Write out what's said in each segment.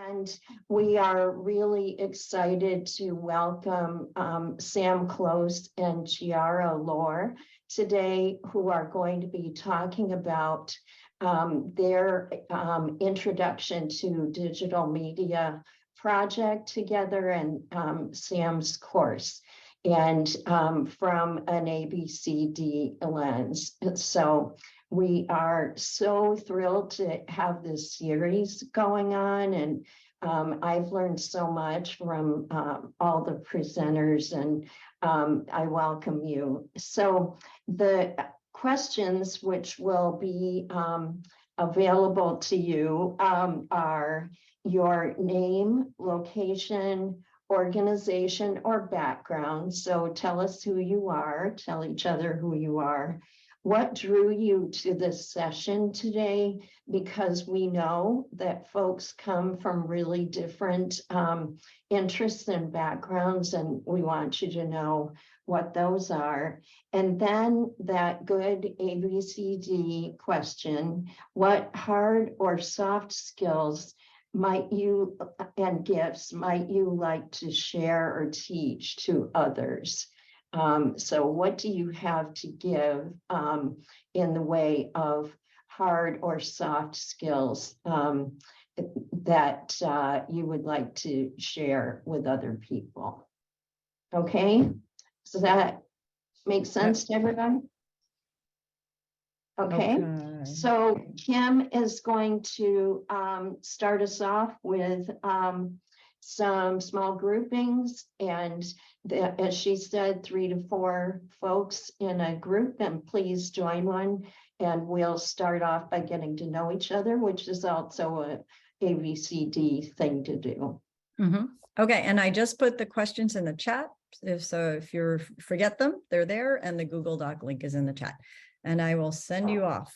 And we are really excited to welcome Sam Close and Chiarra Lohr today, who are going to be talking about their introduction to digital media project together and Sam's course, and from an ABCD lens. So we are so thrilled to have this series going on, and I've learned so much from all the presenters, and I welcome you. So the questions which will be available to you are your name, location, organization, or background. So tell us who you are, tell each other who you are. What drew you to this session today? Because we know that folks come from really different interests and backgrounds, and we want you to know what those are. And then that good ABCD question, what hard or soft skills might you and gifts might you like to share or teach to others? So what do you have to give in the way of hard or soft skills that you would like to share with other people? Okay, does that make sense to everybody? Okay. So Kim is going to start us off with some small groupings, and as she said, 3 to 4 folks in a group, and please join one, and we'll start off by getting to know each other, which is also a ABCD thing to do. Okay, and I just put the questions in the chat. If you forget them, they're there, and the Google Doc link is in the chat, and I will send you off.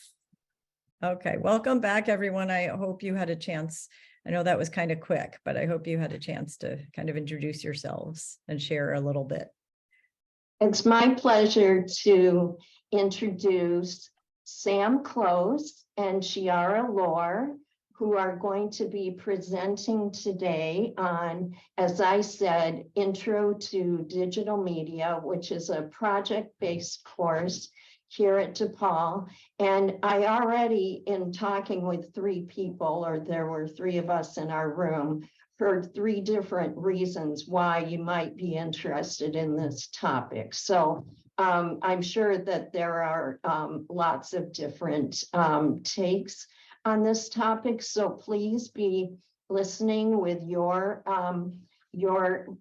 Okay, welcome back, everyone. I hope you had a chance. I know that was kind of quick, but I hope you had a chance to kind of introduce yourselves and share a little bit. It's my pleasure to introduce Sam Close and Chiarra Lohr, who are going to be presenting today on, as I said, Intro to Digital Media, which is a project-based course here at DePaul. And I already, in talking with 3 people, or there were 3 of us in our room, heard 3 different reasons why you might be interested in this topic. So I'm sure that there are lots of different takes on this topic. So please be listening with your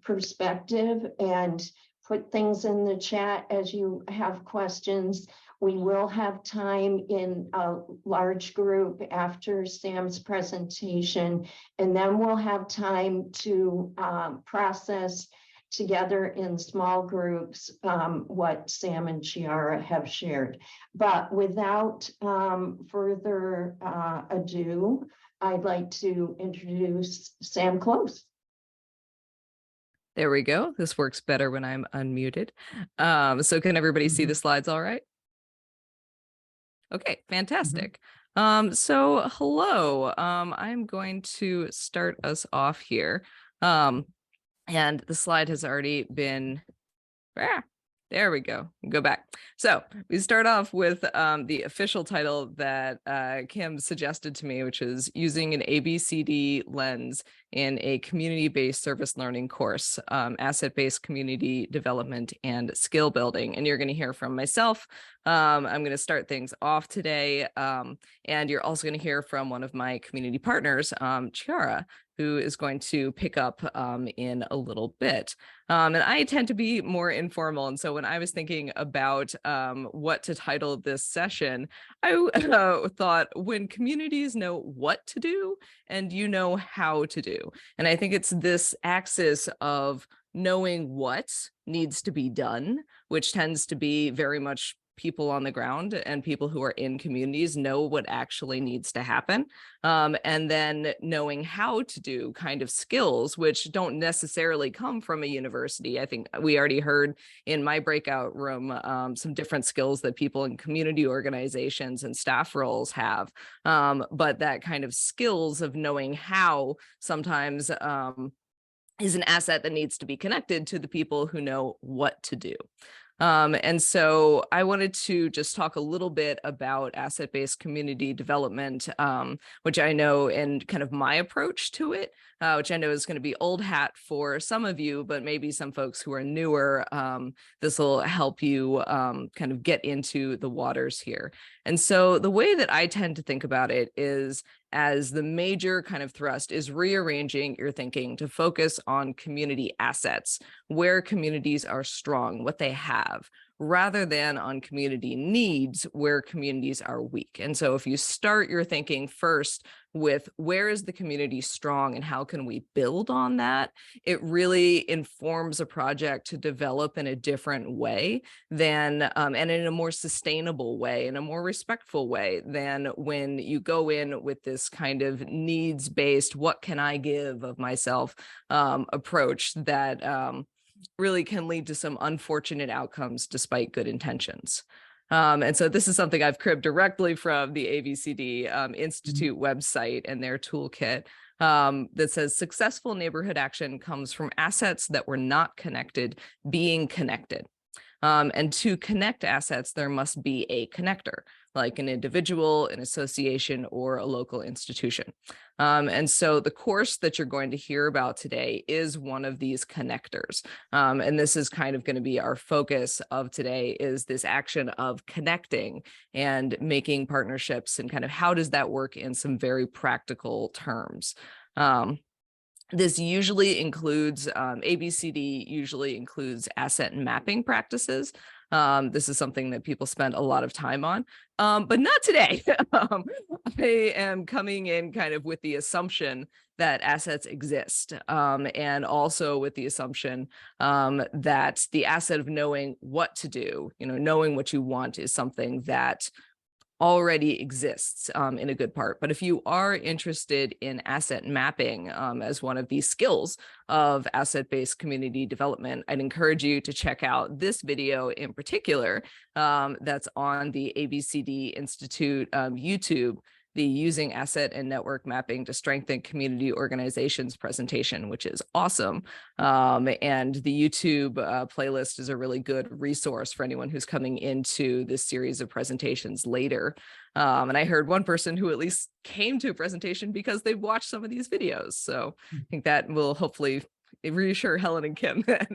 perspective, and put things in the chat as you have questions. We will have time in a large group after Sam's presentation, and then we'll have time to process together in small groups what Sam and Chiarra have shared. But without further ado, I'd like to introduce Sam Close. There we go. This works better when I'm unmuted. So can everybody see the slides all right? Okay, fantastic. So hello, I'm going to start us off here. And the slide has already been, there we go. Go back. So we start off with the official title that Kim suggested to me, which is using an ABCD lens in a community-based service learning course, asset-based community development and skill building. And you're going to hear from myself. I'm going to start things off today. And you're also going to hear from one of my community partners, Chiarra, who is going to pick up in a little bit. And I tend to be more informal. And so when I was thinking about what to title this session, I thought, when communities know what to do and you know how to do. And I think it's this axis of knowing what needs to be done, which tends to be very much people on the ground and people who are in communities know what actually needs to happen. And then knowing how to do kind of skills, which don't necessarily come from a university. I think we already heard in my breakout room some different skills that people in community organizations and staff roles have. But that kind of skills of knowing how sometimes is an asset that needs to be connected to the people who know what to do. And so I wanted to just talk a little bit about asset-based community development, which I know, and kind of my approach to it, which I know is going to be old hat for some of you, but maybe some folks who are newer, this will help you kind of get into the waters here. And so the way that I tend to think about it is, as the major kind of thrust is rearranging your thinking to focus on community assets, where communities are strong, what they have, rather than on community needs, where communities are weak. And so if you start your thinking first with where is the community strong and how can we build on that, it really informs a project to develop in a different way than, and in a more sustainable way, in a more respectful way than when you go in with this kind of needs-based, what can I give of myself approach that really can lead to some unfortunate outcomes despite good intentions. And so this is something I've cribbed directly from the ABCD Institute website and their toolkit that says successful neighborhood action comes from assets that were not connected being connected. And to connect assets, there must be a connector, like an individual, an association, or a local institution. And so the course that you're going to hear about today is one of these connectors. And this is kind of going to be our focus of today, is this action of connecting and making partnerships, and kind of how does that work in some very practical terms. This usually includes, ABCD usually includes asset mapping practices. This is something that people spend a lot of time on, but not today. I am coming in kind of with the assumption that assets exist, and also with the assumption that the asset of knowing what to do, knowing what you want, is something that already exists in a good part. But if you are interested in asset mapping as one of these skills of asset-based community development, I'd encourage you to check out this video in particular that's on the ABCD Institute YouTube, the Using Asset and Network Mapping to Strengthen Community Organizations presentation, which is awesome. And the YouTube playlist is a really good resource for anyone who's coming into this series of presentations later. And I heard one person who at least came to a presentation because they watched some of these videos. So I think that will hopefully reassure Helen and Kim that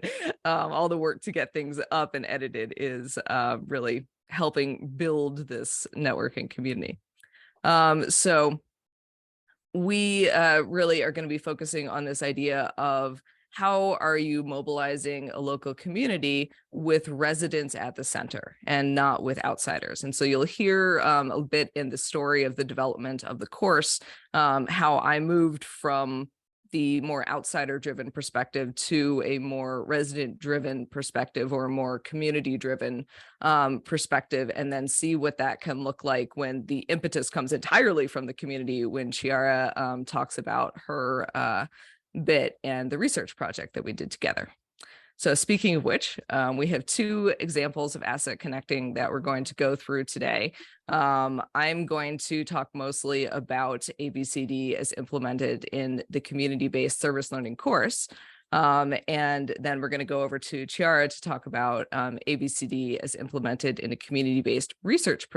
all the work to get things up and edited is really helping build this networking community. So we really are going to be focusing on this idea of how are you mobilizing a local community with residents at the center and not with outsiders. And so you'll hear a bit in the story of the development of the course, how I moved from the more outsider-driven perspective to a more resident-driven perspective, or a more community-driven perspective, and then see what that can look like when the impetus comes entirely from the community, when Chiarra talks about her bit and the research project that we did together. So speaking of which, we have two examples of asset connecting that we're going to go through today. I'm going to talk mostly about ABCD as implemented in the community-based service learning course. And then we're going to go over to Chiarra to talk about ABCD as implemented in a community-based research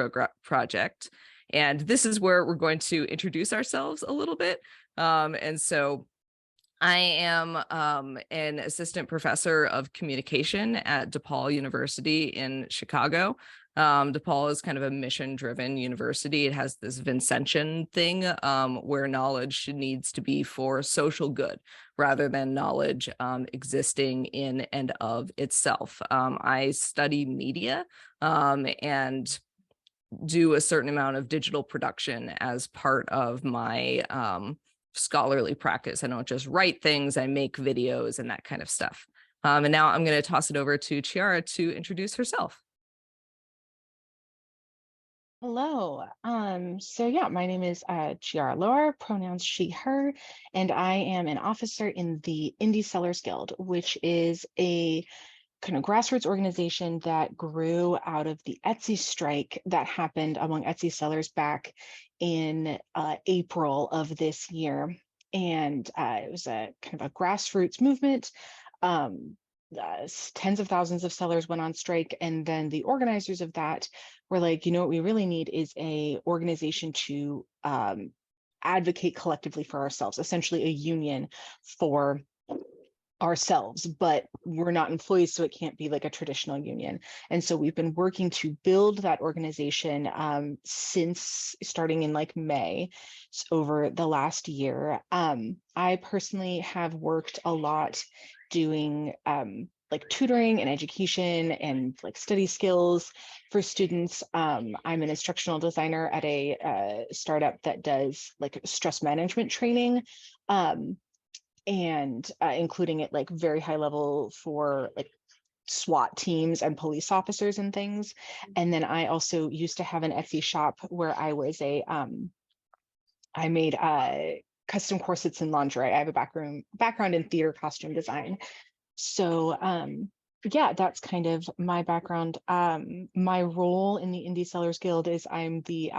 project. And this is where we're going to introduce ourselves a little bit. And so I am an assistant professor of communication at DePaul University in Chicago. DePaul is kind of a mission-driven university. It has this Vincentian thing where knowledge needs to be for social good rather than knowledge existing in and of itself. I study media and do a certain amount of digital production as part of my scholarly practice. I don't just write things, I make videos and that kind of stuff. And now I'm going to toss it over to Chiarra to introduce herself. Hello. So yeah, my name is Chiarra Lohr, pronouns she, her, and I am an officer in the Indie Sellers Guild, which is a kind of grassroots organization that grew out of the Etsy strike that happened among Etsy sellers back in April of this year. And it was a kind of a grassroots movement. Um, Tens of thousands of sellers went on strike, and then the organizers of that were like, you know what we really need is a organization to advocate collectively for ourselves, essentially a union for ourselves, but we're not employees, so it can't be like a traditional union. And so we've been working to build that organization since starting in like May, over the last year. I personally have worked a lot doing like tutoring and education and like study skills for students. I'm an instructional designer at a startup that does like stress management training. And including it like very high level for like SWAT teams and police officers and things. And then I also used to have an Etsy shop where I was I made custom corsets and lingerie. I have a background in theater costume design. So yeah, that's kind of my background. My role in the Indie Sellers Guild is I'm the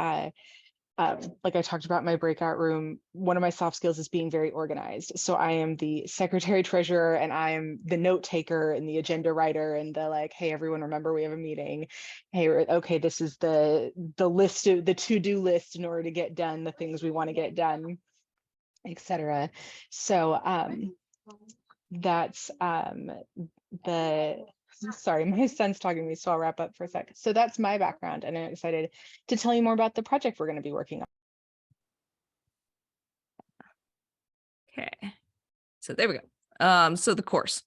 like I talked about my breakout room, one of my soft skills is being very organized. So I am the secretary treasurer, and I am the note taker and the agenda writer and the like, hey, everyone, remember we have a meeting. Hey, okay, this is the list of the to-do list in order to get done the things we want to get done, etc. So that's sorry, my son's talking to me, so I'll wrap up for a sec. So that's my background, and I'm excited to tell you more about the project we're going to be working on. Okay, so there we go. So the course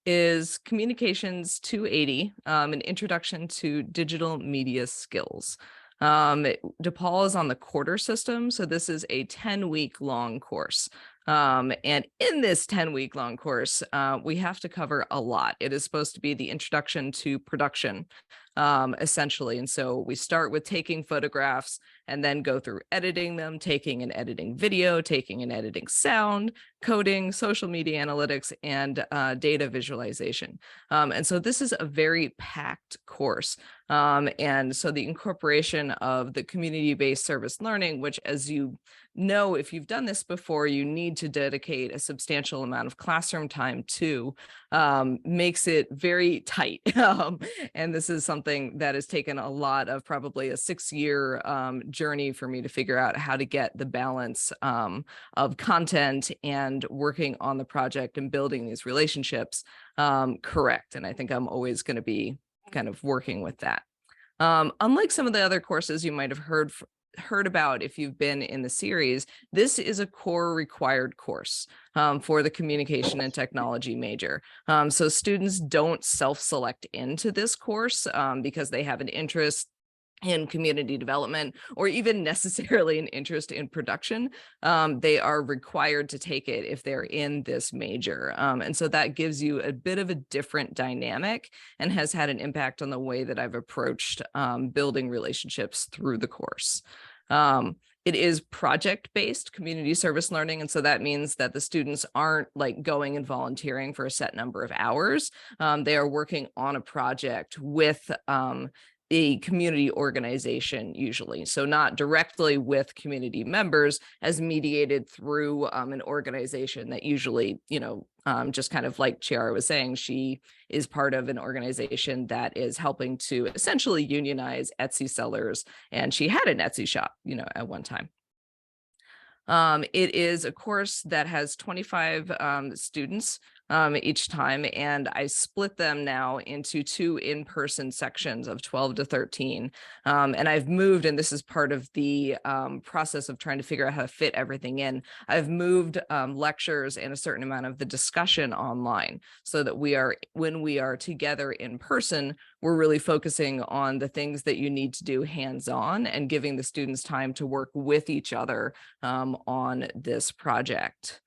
is Communications 280, an introduction to digital media skills. DePaul is on the quarter system, so this is a 10-week long course. And in this 10-week long course, we have to cover a lot. It is supposed to be the introduction to production, essentially. And so we start with taking photographs and then go through editing them, taking and editing video, taking and editing sound, coding, social media analytics, and data visualization. And so this is a very packed course. And so the incorporation of the community-based service learning, which, as you know, if you've done this before, you need to dedicate a substantial amount of classroom time to, makes it very tight. And this is something that has taken a lot of probably a 6-year journey for me to figure out how to get the balance of content and working on the project and building these relationships correct. And I think I'm always going to be kind of working with that. Unlike some of the other courses you might have heard about if you've been in the series, this is a core required course for the communication and technology major. So students don't self-select into this course because they have an interest in community development or even necessarily an interest in production. They are required to take it if they're in this major. And so that gives you a bit of a different dynamic and has had an impact on the way that I've approached building relationships through the course. It is project-based community service learning. And so that means that the students aren't like going and volunteering for a set number of hours. They are working on a project with a community organization usually. So not directly with community members, as mediated through an organization that usually, you know, just kind of like Chiarra was saying, she is part of an organization that is helping to essentially unionize Etsy sellers. And she had an Etsy shop, you know, at one time. It is a course that has 25 students each time, and I split them now into 2 in-person sections of 12 to 13. And I've moved, and this is part of the process of trying to figure out how to fit everything in. I've moved lectures and a certain amount of the discussion online so that when we are together in person, we're really focusing on the things that you need to do hands-on and giving the students time to work with each other on this project.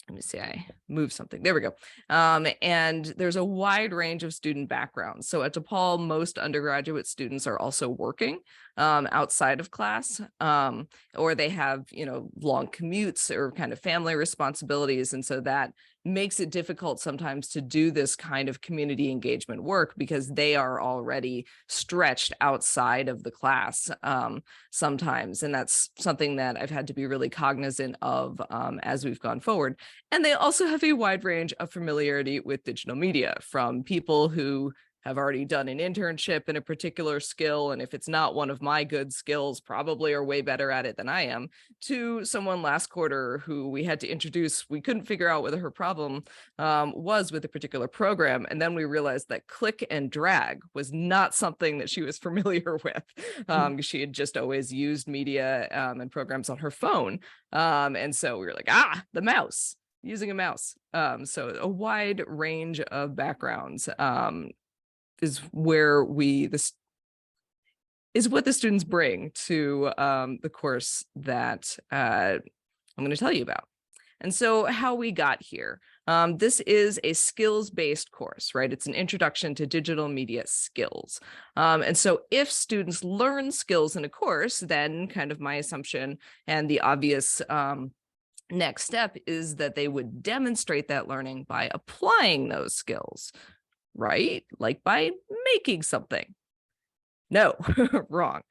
let me see, I moved something. There we go. And there's a wide range of student backgrounds. So at DePaul, most undergraduate students are also working outside of class, or they have, long commutes or kind of family responsibilities. And so that makes it difficult sometimes to do this kind of community engagement work because they are already stretched outside of the class sometimes. And that's something that I've had to be really cognizant of as we've gone forward. And they also have a wide range of familiarity with digital media, from people who have already done an internship in a particular skill, and if it's not one of my good skills, probably are way better at it than I am, to someone last quarter who we had to introduce. We couldn't figure out whether her problem was with a particular program, and then we realized that click and drag was not something that she was familiar with. She had just always used media and programs on her phone, and so we were like, the mouse, using a mouse. So a wide range of backgrounds is where is what the students bring to the course that I'm going to tell you about. And so how we got here. This is a skills-based course, right? It's an introduction to digital media skills. And so if students learn skills in a course, then kind of my assumption and the obvious next step is that they would demonstrate that learning by applying those skills, right? Like by making something. No, wrong.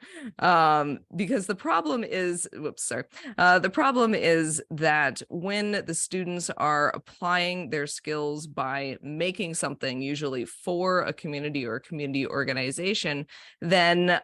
Because the problem is, the problem is that when the students are applying their skills by making something, usually for a community or a community organization, then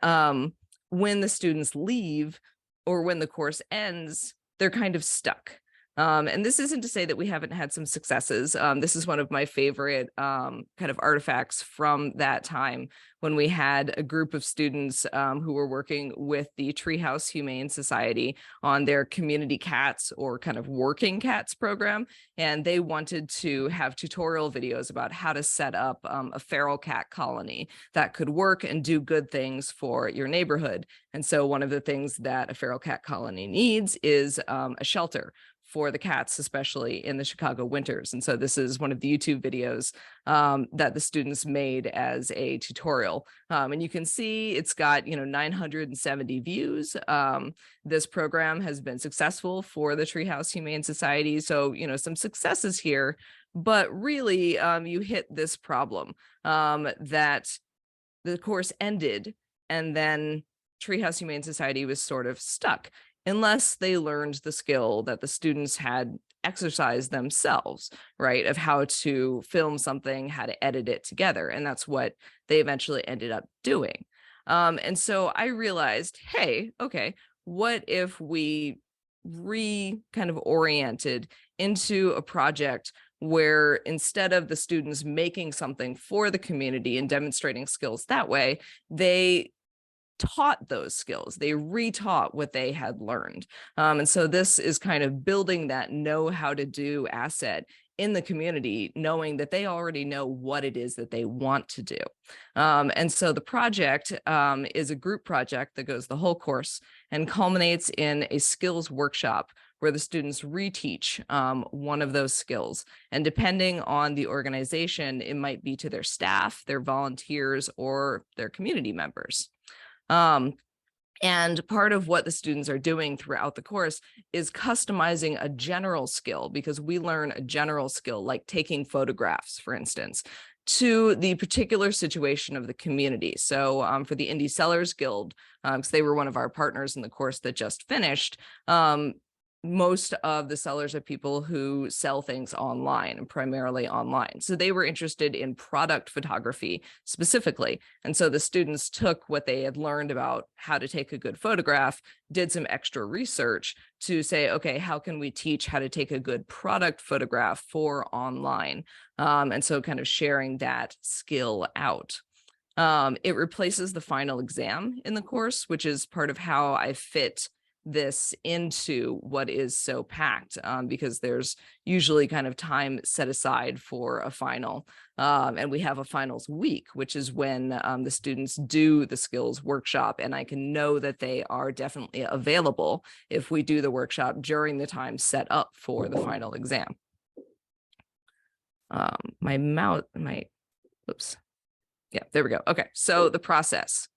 when the students leave or when the course ends, they're kind of stuck. And this isn't to say that we haven't had some successes. This is one of my favorite kind of artifacts from that time when we had a group of students who were working with the Treehouse Humane Society on their community cats or kind of working cats program. And they wanted to have tutorial videos about how to set up a feral cat colony that could work and do good things for your neighborhood. And so one of the things that a feral cat colony needs is a shelter for the cats, especially in the Chicago winters. And so this is one of the YouTube videos that the students made as a tutorial. And you can see it's got, 970 views. This program has been successful for the Treehouse Humane Society. So, some successes here, but really you hit this problem that the course ended and then Treehouse Humane Society was sort of stuck, unless they learned the skill that the students had exercised themselves, right, of how to film something, how to edit it together. And that's what they eventually ended up doing. And so I realized, hey, okay, what if we kind of oriented into a project where instead of the students making something for the community and demonstrating skills that way, they taught those skills, they retaught what they had learned. And so this is kind of building that know how to do asset in the community, knowing that they already know what it is that they want to do. And so the project is a group project that goes the whole course and culminates in a skills workshop where the students reteach one of those skills. And depending on the organization, it might be to their staff, their volunteers, or their community members. And part of what the students are doing throughout the course is customizing a general skill, because we learn a general skill like taking photographs, for instance, to the particular situation of the community. So for the Indie Sellers Guild, because they were one of our partners in the course that just finished, most of the sellers are people who sell things online and primarily online. So they were interested in product photography specifically. And so the students took what they had learned about how to take a good photograph, did some extra research to say, okay, how can we teach how to take a good product photograph for online? And so kind of sharing that skill out. It replaces the final exam in the course, which is part of how I fit this into what is so packed, because there's usually kind of time set aside for a final, and we have a finals week, which is when the students do the skills workshop, and I can know that they are definitely available if we do the workshop during the time set up for the final exam. oops. Yeah, there we go. Okay, so the process.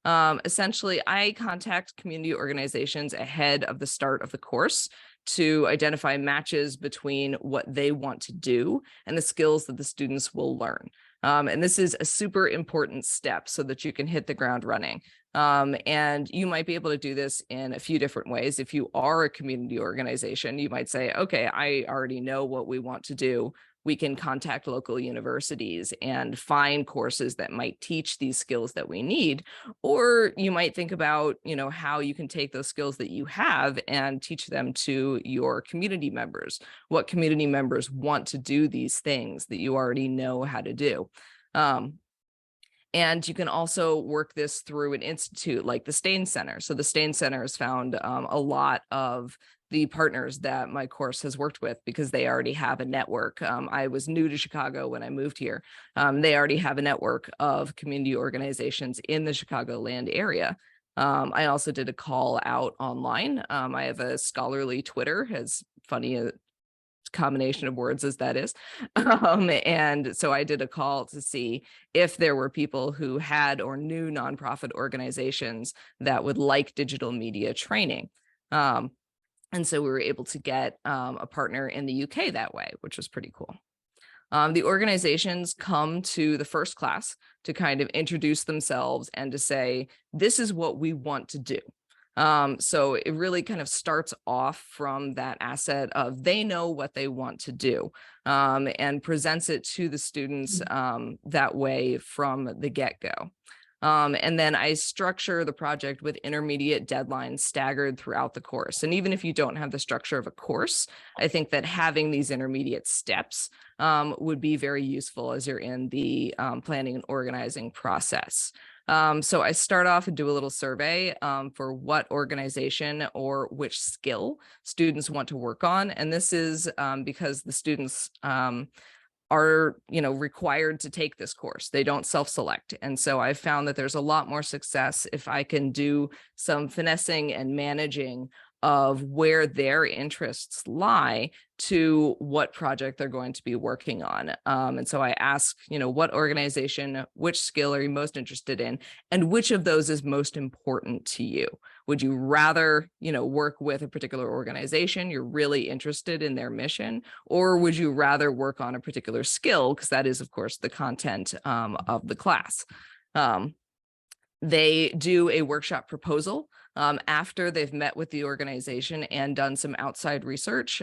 Essentially, I contact community organizations ahead of the start of the course to identify matches between what they want to do and the skills that the students will learn. And this is a super important step so that you can hit the ground running. And you might be able to do this in a few different ways. If you are a community organization, you might say, okay, I already know what we want to do. We can contact local universities and find courses that might teach these skills that we need. Or you might think about, how you can take those skills that you have and teach them to your community members. What community members want to do these things that you already know how to do. And you can also work this through an institute like the Stain Center. So the Stain Center has found a lot of the partners that my course has worked with because they already have a network. I was new to Chicago when I moved here. They already have a network of community organizations in the Chicagoland area. I also did a call out online. I have a scholarly Twitter, as funny a combination of words as that is. And so I did a call to see if there were people who had or knew nonprofit organizations that would like digital media training. And so we were able to get a partner in the UK that way, which was pretty cool. The organizations come to the first class to kind of introduce themselves and to say, this is what we want to do. So it really kind of starts off from that asset of they know what they want to do, and presents it to the students that way from the get-go. And then I structure the project with intermediate deadlines staggered throughout the course. And even if you don't have the structure of a course, I think that having these intermediate steps would be very useful as you're in the planning and organizing process. So I start off and do a little survey for what organization or which skill students want to work on. And this is because the students are required to take this course. They don't self-select. And so I've found that there's a lot more success if I can do some finessing and managing of where their interests lie to what project they're going to be working on. And so I ask, what organization, which skill are you most interested in, and which of those is most important to you? Would you rather, work with a particular organization, you're really interested in their mission, or would you rather work on a particular skill? Because that is, of course, the content of the class. They do a workshop proposal after they've met with the organization and done some outside research.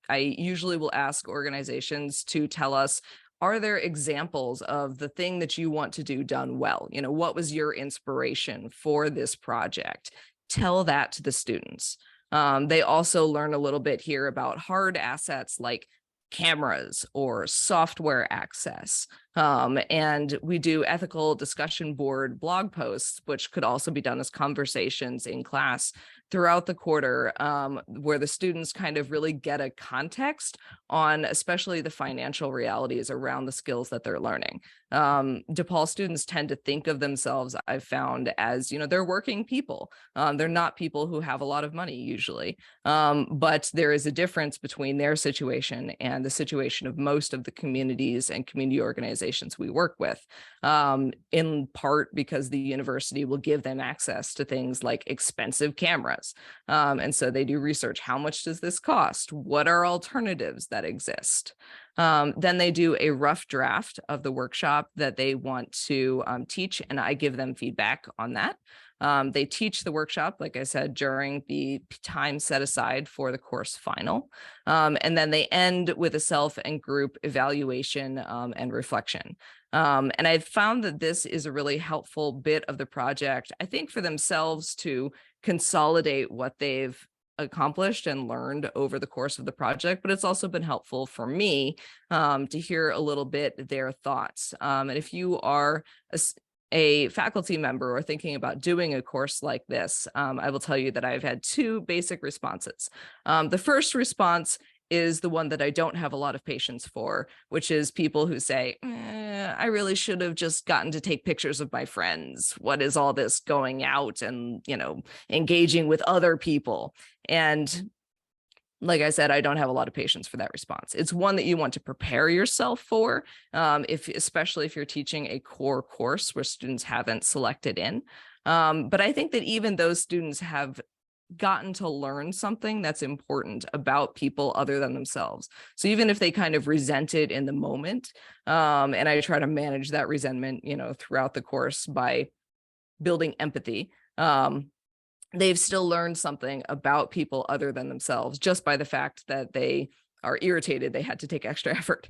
I usually will ask organizations to tell us, are there examples of the thing that you want to do done well? What was your inspiration for this project? Tell that to the students. They also learn a little bit here about hard assets like cameras or software access. And we do ethical discussion board blog posts, which could also be done as conversations in class throughout the quarter, where the students kind of really get a context on especially the financial realities around the skills that they're learning. DePaul students tend to think of themselves, I've found, as, they're working people. They're not people who have a lot of money usually, but there is a difference between their situation and the situation of most of the communities and community organizations we work with, in part because the university will give them access to things like expensive cameras. And so they do research. How much does this cost? What are alternatives that exist? Then they do a rough draft of the workshop that they want to teach, and I give them feedback on that. They teach the workshop, like I said, during the time set aside for the course final. And then they end with a self and group evaluation and reflection. And I've found that this is a really helpful bit of the project, I think, for themselves to consolidate what they've accomplished and learned over the course of the project, but it's also been helpful for me to hear a little bit their thoughts. And if you are a faculty member or thinking about doing a course like this, I will tell you that I've had two basic responses. The first response is the one that I don't have a lot of patience for, which is people who say, I really should have just gotten to take pictures of my friends. What is all this going out and, engaging with other people? And like I said, I don't have a lot of patience for that response. It's one that you want to prepare yourself for, especially if you're teaching a core course where students haven't selected in. But I think that even those students have gotten to learn something that's important about people other than themselves. So even if they kind of resent it in the moment, and I try to manage that resentment, throughout the course by building empathy, they've still learned something about people other than themselves just by the fact that they are irritated they had to take extra effort.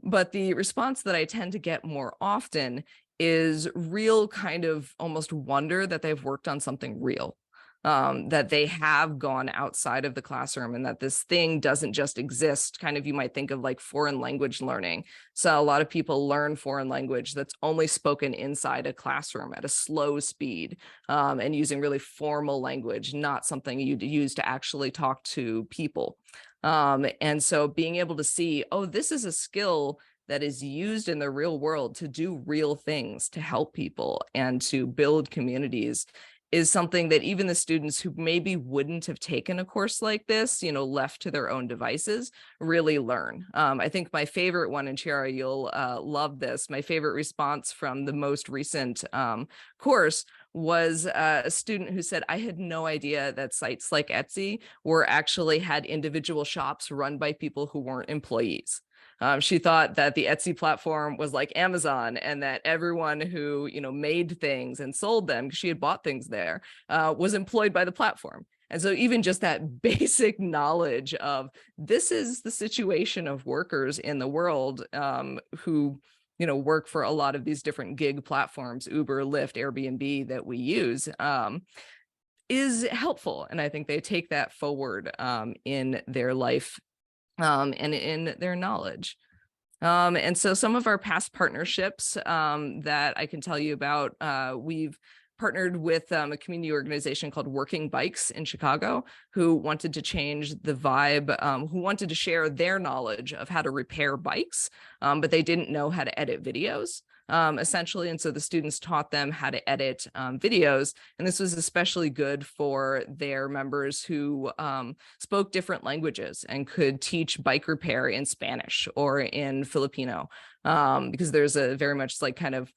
But the response that I tend to get more often is real kind of almost wonder that they've worked on something real. That they have gone outside of the classroom and that this thing doesn't just exist. Kind of, you might think of like foreign language learning. So a lot of people learn foreign language that's only spoken inside a classroom at a slow speed, and using really formal language, not something you'd use to actually talk to people. And so being able to see, oh, this is a skill that is used in the real world to do real things, to help people and to build communities, is something that even the students who maybe wouldn't have taken a course like this, left to their own devices, really learn. I think my favorite one, and Chiarra, you'll love this, my favorite response from the most recent course was a student who said, I had no idea that sites like Etsy actually had individual shops run by people who weren't employees. She thought that the Etsy platform was like Amazon and that everyone who, made things and sold them, because she had bought things there, was employed by the platform. And so even just that basic knowledge of this is the situation of workers in the world, who, work for a lot of these different gig platforms, Uber, Lyft, Airbnb, that we use, is helpful. And I think they take that forward in their life, and in their knowledge. And so some of our past partnerships that I can tell you about, we've partnered with a community organization called Working Bikes in Chicago, who wanted to change the vibe, who wanted to share their knowledge of how to repair bikes, but they didn't know how to edit videos. Essentially. And so the students taught them how to edit videos. And this was especially good for their members who spoke different languages and could teach bike repair in Spanish or in Filipino, because there's a very much like kind of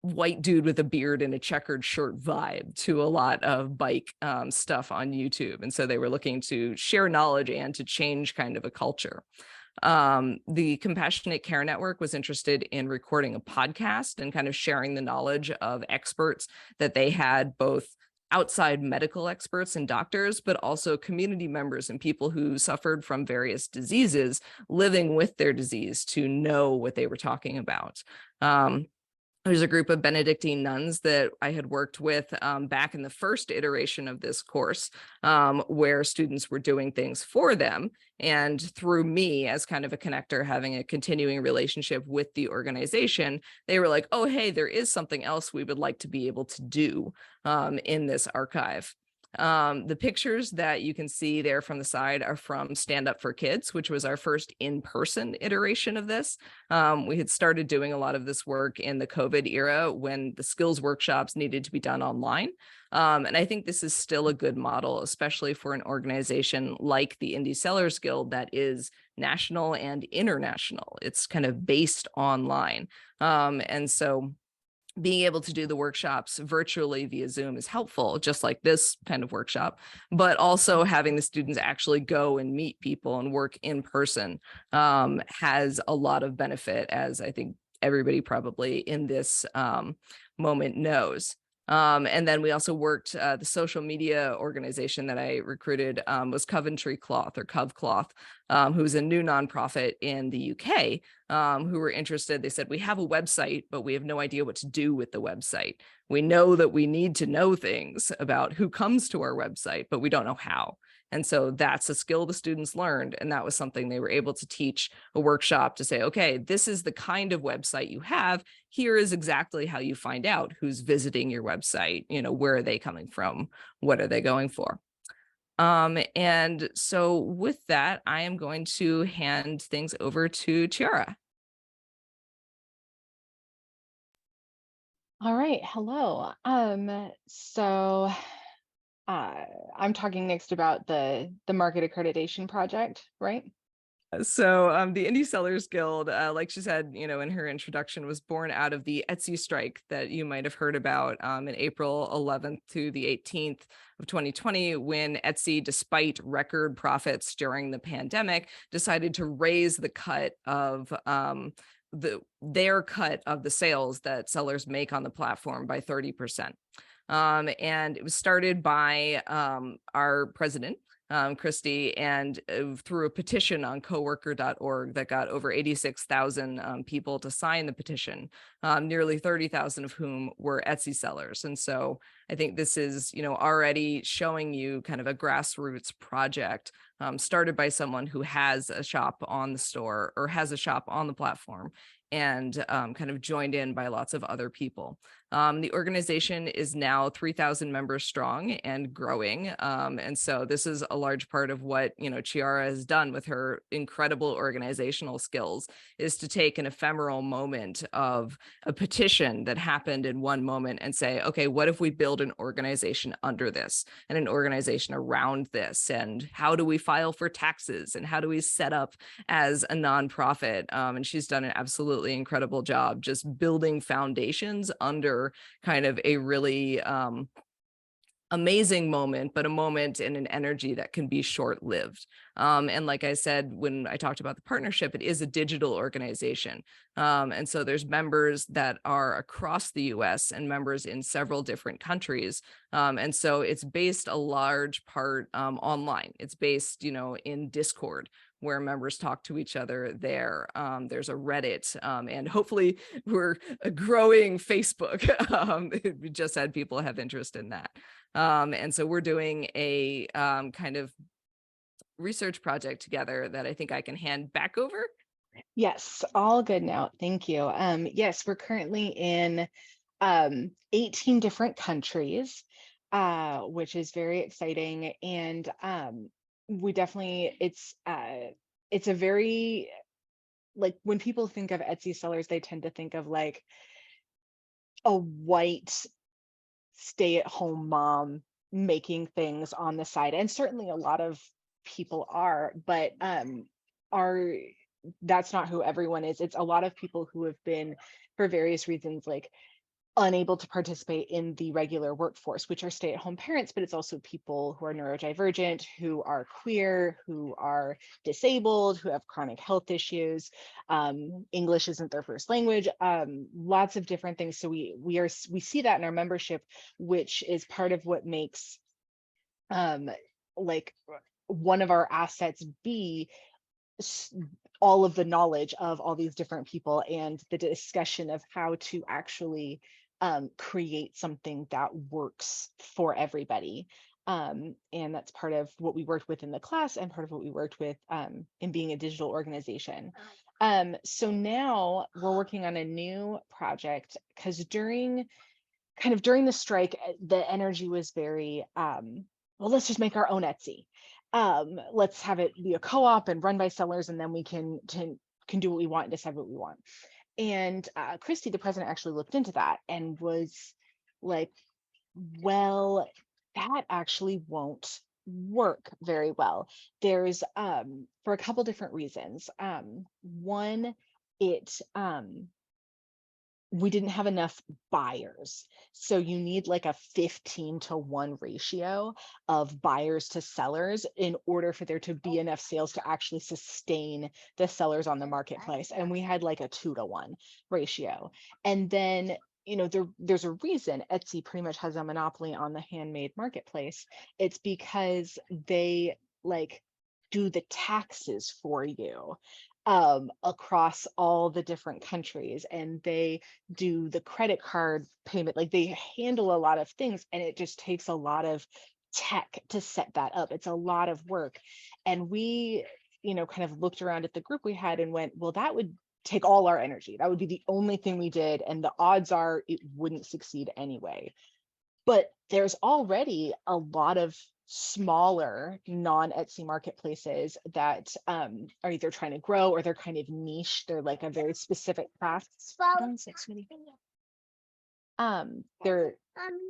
white dude with a beard and a checkered shirt vibe to a lot of bike stuff on YouTube. And so they were looking to share knowledge and to change kind of a culture. The Compassionate Care Network was interested in recording a podcast and kind of sharing the knowledge of experts that they had, both outside medical experts and doctors, but also community members and people who suffered from various diseases living with their disease to know what they were talking about. There's a group of Benedictine nuns that I had worked with back in the first iteration of this course, where students were doing things for them. And through me as kind of a connector, having a continuing relationship with the organization, they were like, oh, hey, there is something else we would like to be able to do in this archive. The pictures that you can see there from the side are from Stand Up for Kids, which was our first in-person iteration of this. We had started doing a lot of this work in the COVID era when the skills workshops needed to be done online. And I think this is still a good model, especially for an organization like the Indie Sellers Guild that is national and international. It's kind of based online. And so being able to do the workshops virtually via Zoom is helpful, just like this kind of workshop, but also having the students actually go and meet people and work in person has a lot of benefit, as I think everybody probably in this moment knows. And then we also worked, the social media organization that I recruited was Coventry Cloth, or Cov Cloth, who's a new nonprofit in the UK, who were interested. They said, we have a website, but we have no idea what to do with the website. We know that we need to know things about who comes to our website, but we don't know how. And so that's a skill the students learned. And that was something they were able to teach a workshop to say, okay, this is the kind of website you have. Here is exactly how you find out who's visiting your website. Where are they coming from? What are they going for? And so with that, I am going to hand things over to Chiarra. All right. Hello. So I'm talking next about the market accreditation project, right? So the Indie Sellers Guild, like she said, in her introduction, was born out of the Etsy strike that you might have heard about in April 11th to the 18th of 2020, when Etsy, despite record profits during the pandemic, decided to raise the cut of their cut of the sales that sellers make on the platform by 30%. And it was started by our president, Christy, and through a petition on coworker.org that got over 86,000 people to sign the petition, nearly 30,000 of whom were Etsy sellers. And so I think this is, already showing you kind of a grassroots project started by someone who has a shop on the store or has a shop on the platform, and kind of joined in by lots of other people. The organization is now 3,000 members strong and growing. And so this is a large part of what, Chiarra has done with her incredible organizational skills, is to take an ephemeral moment of a petition that happened in one moment and say, okay, what if we build an organization under this and an organization around this? And how do we file for taxes? And how do we set up as a nonprofit? And she's done an absolutely incredible job just building foundations under kind of a really amazing moment, but a moment and an energy that can be short-lived. And like I said, when I talked about the partnership, it is a digital organization. And so there's members that are across the US and members in several different countries. And so it's based a large part online. It's based, in Discord, where members talk to each other there. There's a Reddit, and hopefully we're a growing Facebook. We just had people have interest in that. And so we're doing a kind of research project together that I think I can hand back over. Yes, all good now. Thank you. Yes, we're currently in 18 different countries, which is very exciting. And we definitely, it's a very, like, when people think of Etsy sellers, they tend to think of like a white stay-at-home mom making things on the side, and certainly a lot of people are, but that's not who everyone is. It's a lot of people who have been, for various reasons, like unable to participate in the regular workforce, which are stay-at-home parents, but it's also people who are neurodivergent, who are queer, who are disabled, who have chronic health issues. English isn't their first language, lots of different things. So we see that in our membership, which is part of what makes like one of our assets be all of the knowledge of all these different people and the discussion of how to actually create something that works for everybody. And that's part of what we worked with in the class and part of what we worked with in being a digital organization. So now we're working on a new project, because during the strike, the energy was very, well, let's just make our own Etsy. Let's have it be a co-op and run by sellers, and then we can do what we want and decide what we want. And Christy, the president, actually looked into that and was like, well, that actually won't work very well. There's for a couple different reasons. One, we didn't have enough buyers. So you need like a 15-to-1 ratio of buyers to sellers in order for there to be enough sales to actually sustain the sellers on the marketplace. And we had like a 2-to-1 ratio. And then, there's a reason Etsy pretty much has a monopoly on the handmade marketplace. It's because they like do the taxes for you across all the different countries, and they do the credit card payment. Like, they handle a lot of things, and it just takes a lot of tech to set that up. It's a lot of work. And we, kind of looked around at the group we had and went, well, that would take all our energy. That would be the only thing we did, and the odds are it wouldn't succeed anyway. But there's already a lot of smaller non-Etsy marketplaces that are either trying to grow or they're kind of niche. They're like a very specific craft. They're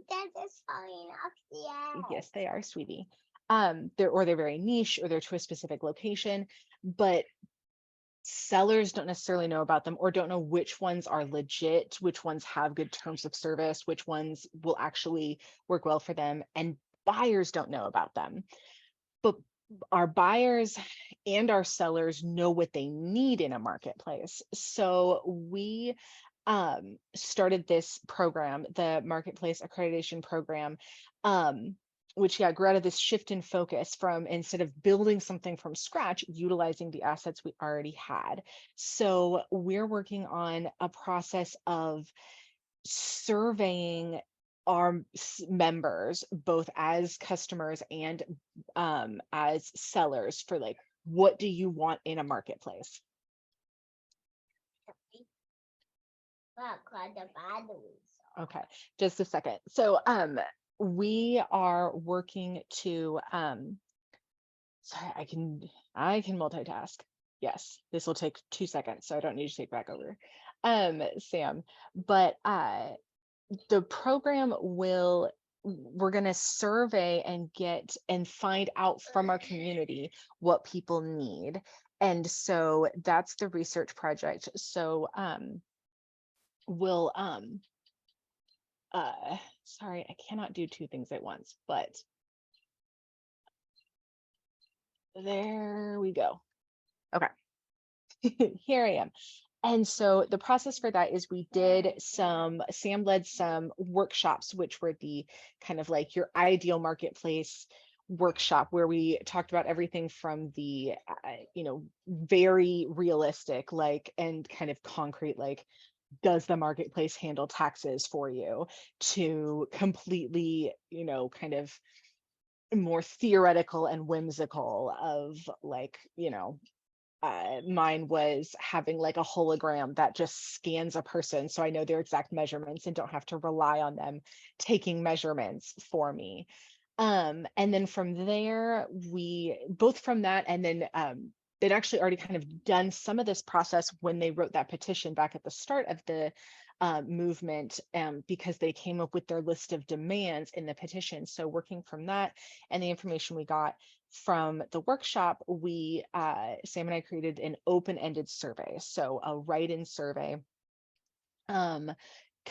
That is falling off the edge. Yes, they are, sweetie. They're very niche, or they're to a specific location, but sellers don't necessarily know about them, or don't know which ones are legit, which ones have good terms of service, which ones will actually work well for them, and buyers don't know about them. But our buyers and our sellers know what they need in a marketplace. So we started this program, the Marketplace Accreditation Program, which grew out of this shift in focus from, instead of building something from scratch, utilizing the assets we already had. So we're working on a process of surveying our members, both as customers and as sellers, for like, what do you want in a marketplace? Okay, just a second. So we are working to sorry, I can multitask. Yes, this will take 2 seconds, so I don't need to take back over, Sam. But the program we're going to survey and get and find out from our community what people need. And so that's the research project. So we'll sorry, I cannot do 2 things at once, but there we go. Okay. Here I am. And so the process for that is Sam led some workshops, which were the kind of like your ideal marketplace workshop, where we talked about everything from the, very realistic, like, and kind of concrete, like, does the marketplace handle taxes for you, to completely, kind of more theoretical and whimsical of like, mine was having like a hologram that just scans a person, so I know their exact measurements and don't have to rely on them taking measurements for me. And then from there, we both from that, and then they'd actually already kind of done some of this process when they wrote that petition back at the start of the movement, because they came up with their list of demands in the petition. So working from that and the information we got from the workshop, we Sam and I created an open-ended survey, so a write-in survey,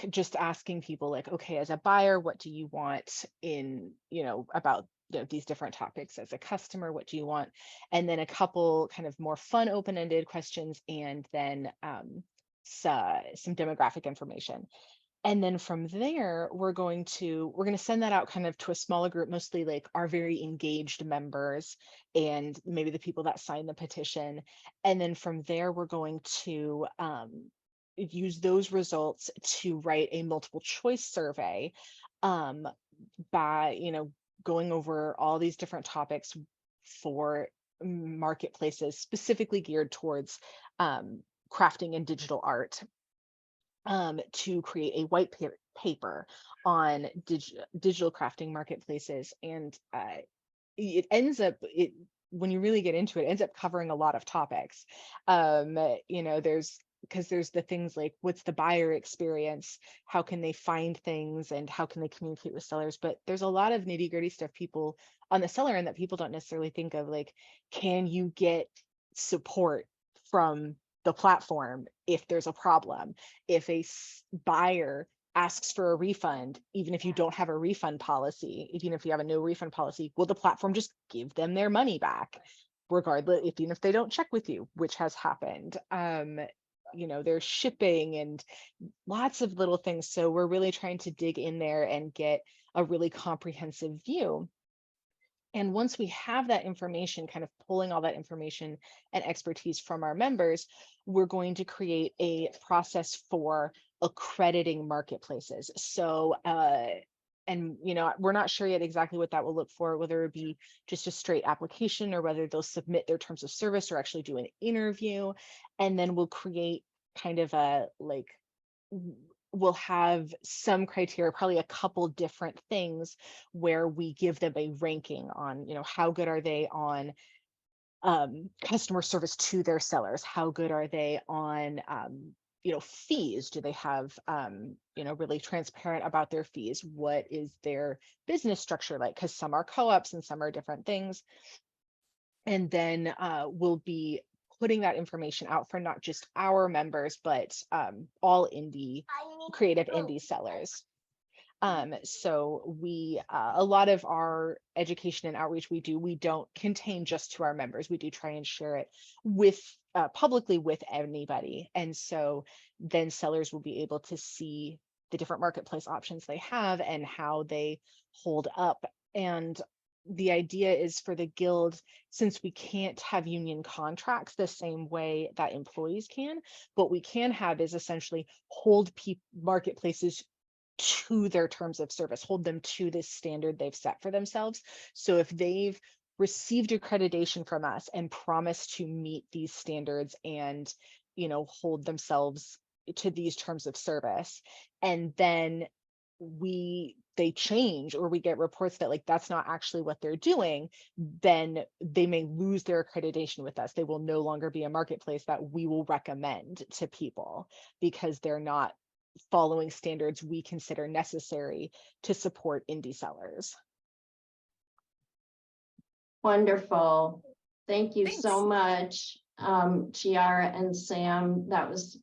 just asking people like, okay, as a buyer, what do you want in, about these different topics? As a customer, what do you want? And then a couple kind of more fun open-ended questions, and then some demographic information. And then from there, we're going to send that out kind of to a smaller group, mostly like our very engaged members and maybe the people that signed the petition. And then from there, we're going to use those results to write a multiple choice survey, by going over all these different topics for marketplaces specifically geared towards crafting and digital art, to create a white paper on digital crafting marketplaces. And it ends up, when you really get into it, ends up covering a lot of topics. There's the things like, what's the buyer experience? How can they find things, and how can they communicate with sellers? But there's a lot of nitty gritty stuff people on the seller end that people don't necessarily think of, like, can you get support from the platform if there's a problem? If a buyer asks for a refund, even if you don't have a refund policy, even if you have a no refund policy, will the platform just give them their money back, regardless, even if they don't check with you, which has happened? There's shipping and lots of little things. So we're really trying to dig in there and get a really comprehensive view. And once we have that information, kind of pulling all that information and expertise from our members, we're going to create a process for accrediting marketplaces. So, we're not sure yet exactly what that will look for, whether it be just a straight application, or whether they'll submit their terms of service or actually do an interview. And then we'll create kind of we'll have some criteria, probably a couple different things, where we give them a ranking on, how good are they on customer service to their sellers? How good are they on, fees? Do they have, really transparent about their fees? What is their business structure like? Because some are co-ops and some are different things. And then we'll be putting that information out for not just our members, but all creative indie sellers. So we, a lot of our education and outreach we don't contain just to our members. We do try and share it with publicly with anybody. And so then sellers will be able to see the different marketplace options they have and how they hold up. And the idea is for the guild, since we can't have union contracts the same way that employees can, what we can have is essentially hold marketplaces to their terms of service, hold them to this standard they've set for themselves. So if they've received accreditation from us and promised to meet these standards and, hold themselves to these terms of service, and then they change, or we get reports that that's not actually what they're doing, then they may lose their accreditation with us. They will no longer be a marketplace that we will recommend to people because they're not following standards we consider necessary to support indie sellers. Wonderful. Thank you Thanks. so much, Chiarra and Sam. That was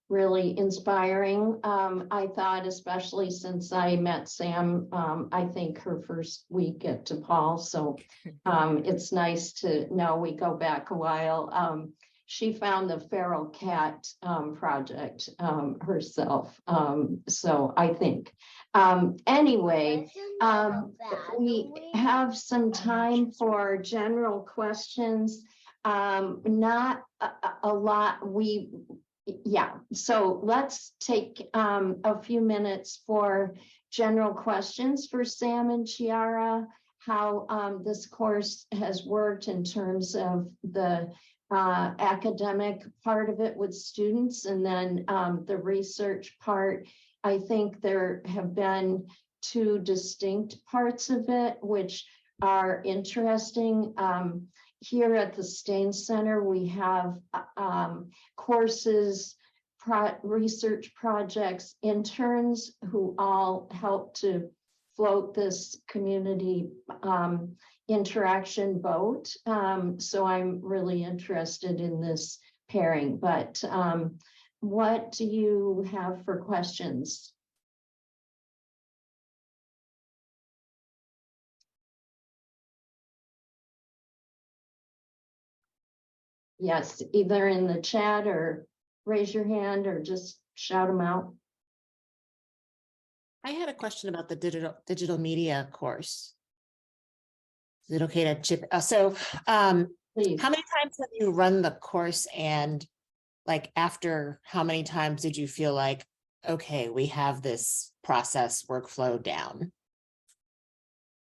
really inspiring. I thought, especially since I met Sam, I think her first week at DePaul. So it's nice to know we go back a while. She found the feral cat project herself. So I think, anyway, we have some time for general questions. Not a lot. So let's take a few minutes for general questions for Sam and Chiarra, how this course has worked in terms of the academic part of it with students, and then the research part. I think there have been two distinct parts of it, which are interesting. Here at the Stain Center, we have courses, research projects, interns who all help to float this community interaction boat. So I'm really interested in this pairing, but what do you have for questions? Yes, either in the chat or raise your hand or just shout them out. I had a question about the digital media course. Is it okay to chip? Please. How many times have you run the course, and after how many times did you feel like, okay, we have this process workflow down?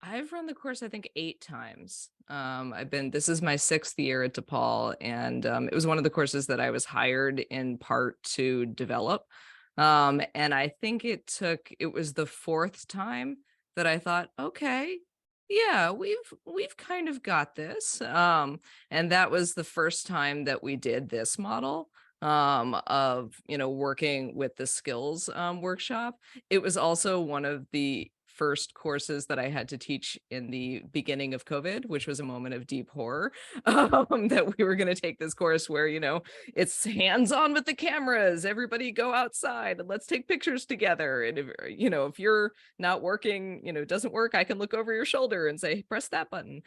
I've run the course, I think 8 times. This is my 6th year at DePaul, and it was one of the courses that I was hired in part to develop. And I think it was the 4th time that I thought, okay, yeah, we've kind of got this. And that was the first time that we did this model of, working with the skills workshop. It was also one of the first courses that I had to teach in the beginning of COVID, which was a moment of deep horror, that we were going to take this course where, it's hands-on with the cameras, everybody go outside and let's take pictures together. And if you're not working, it doesn't work, I can look over your shoulder and say, press that button.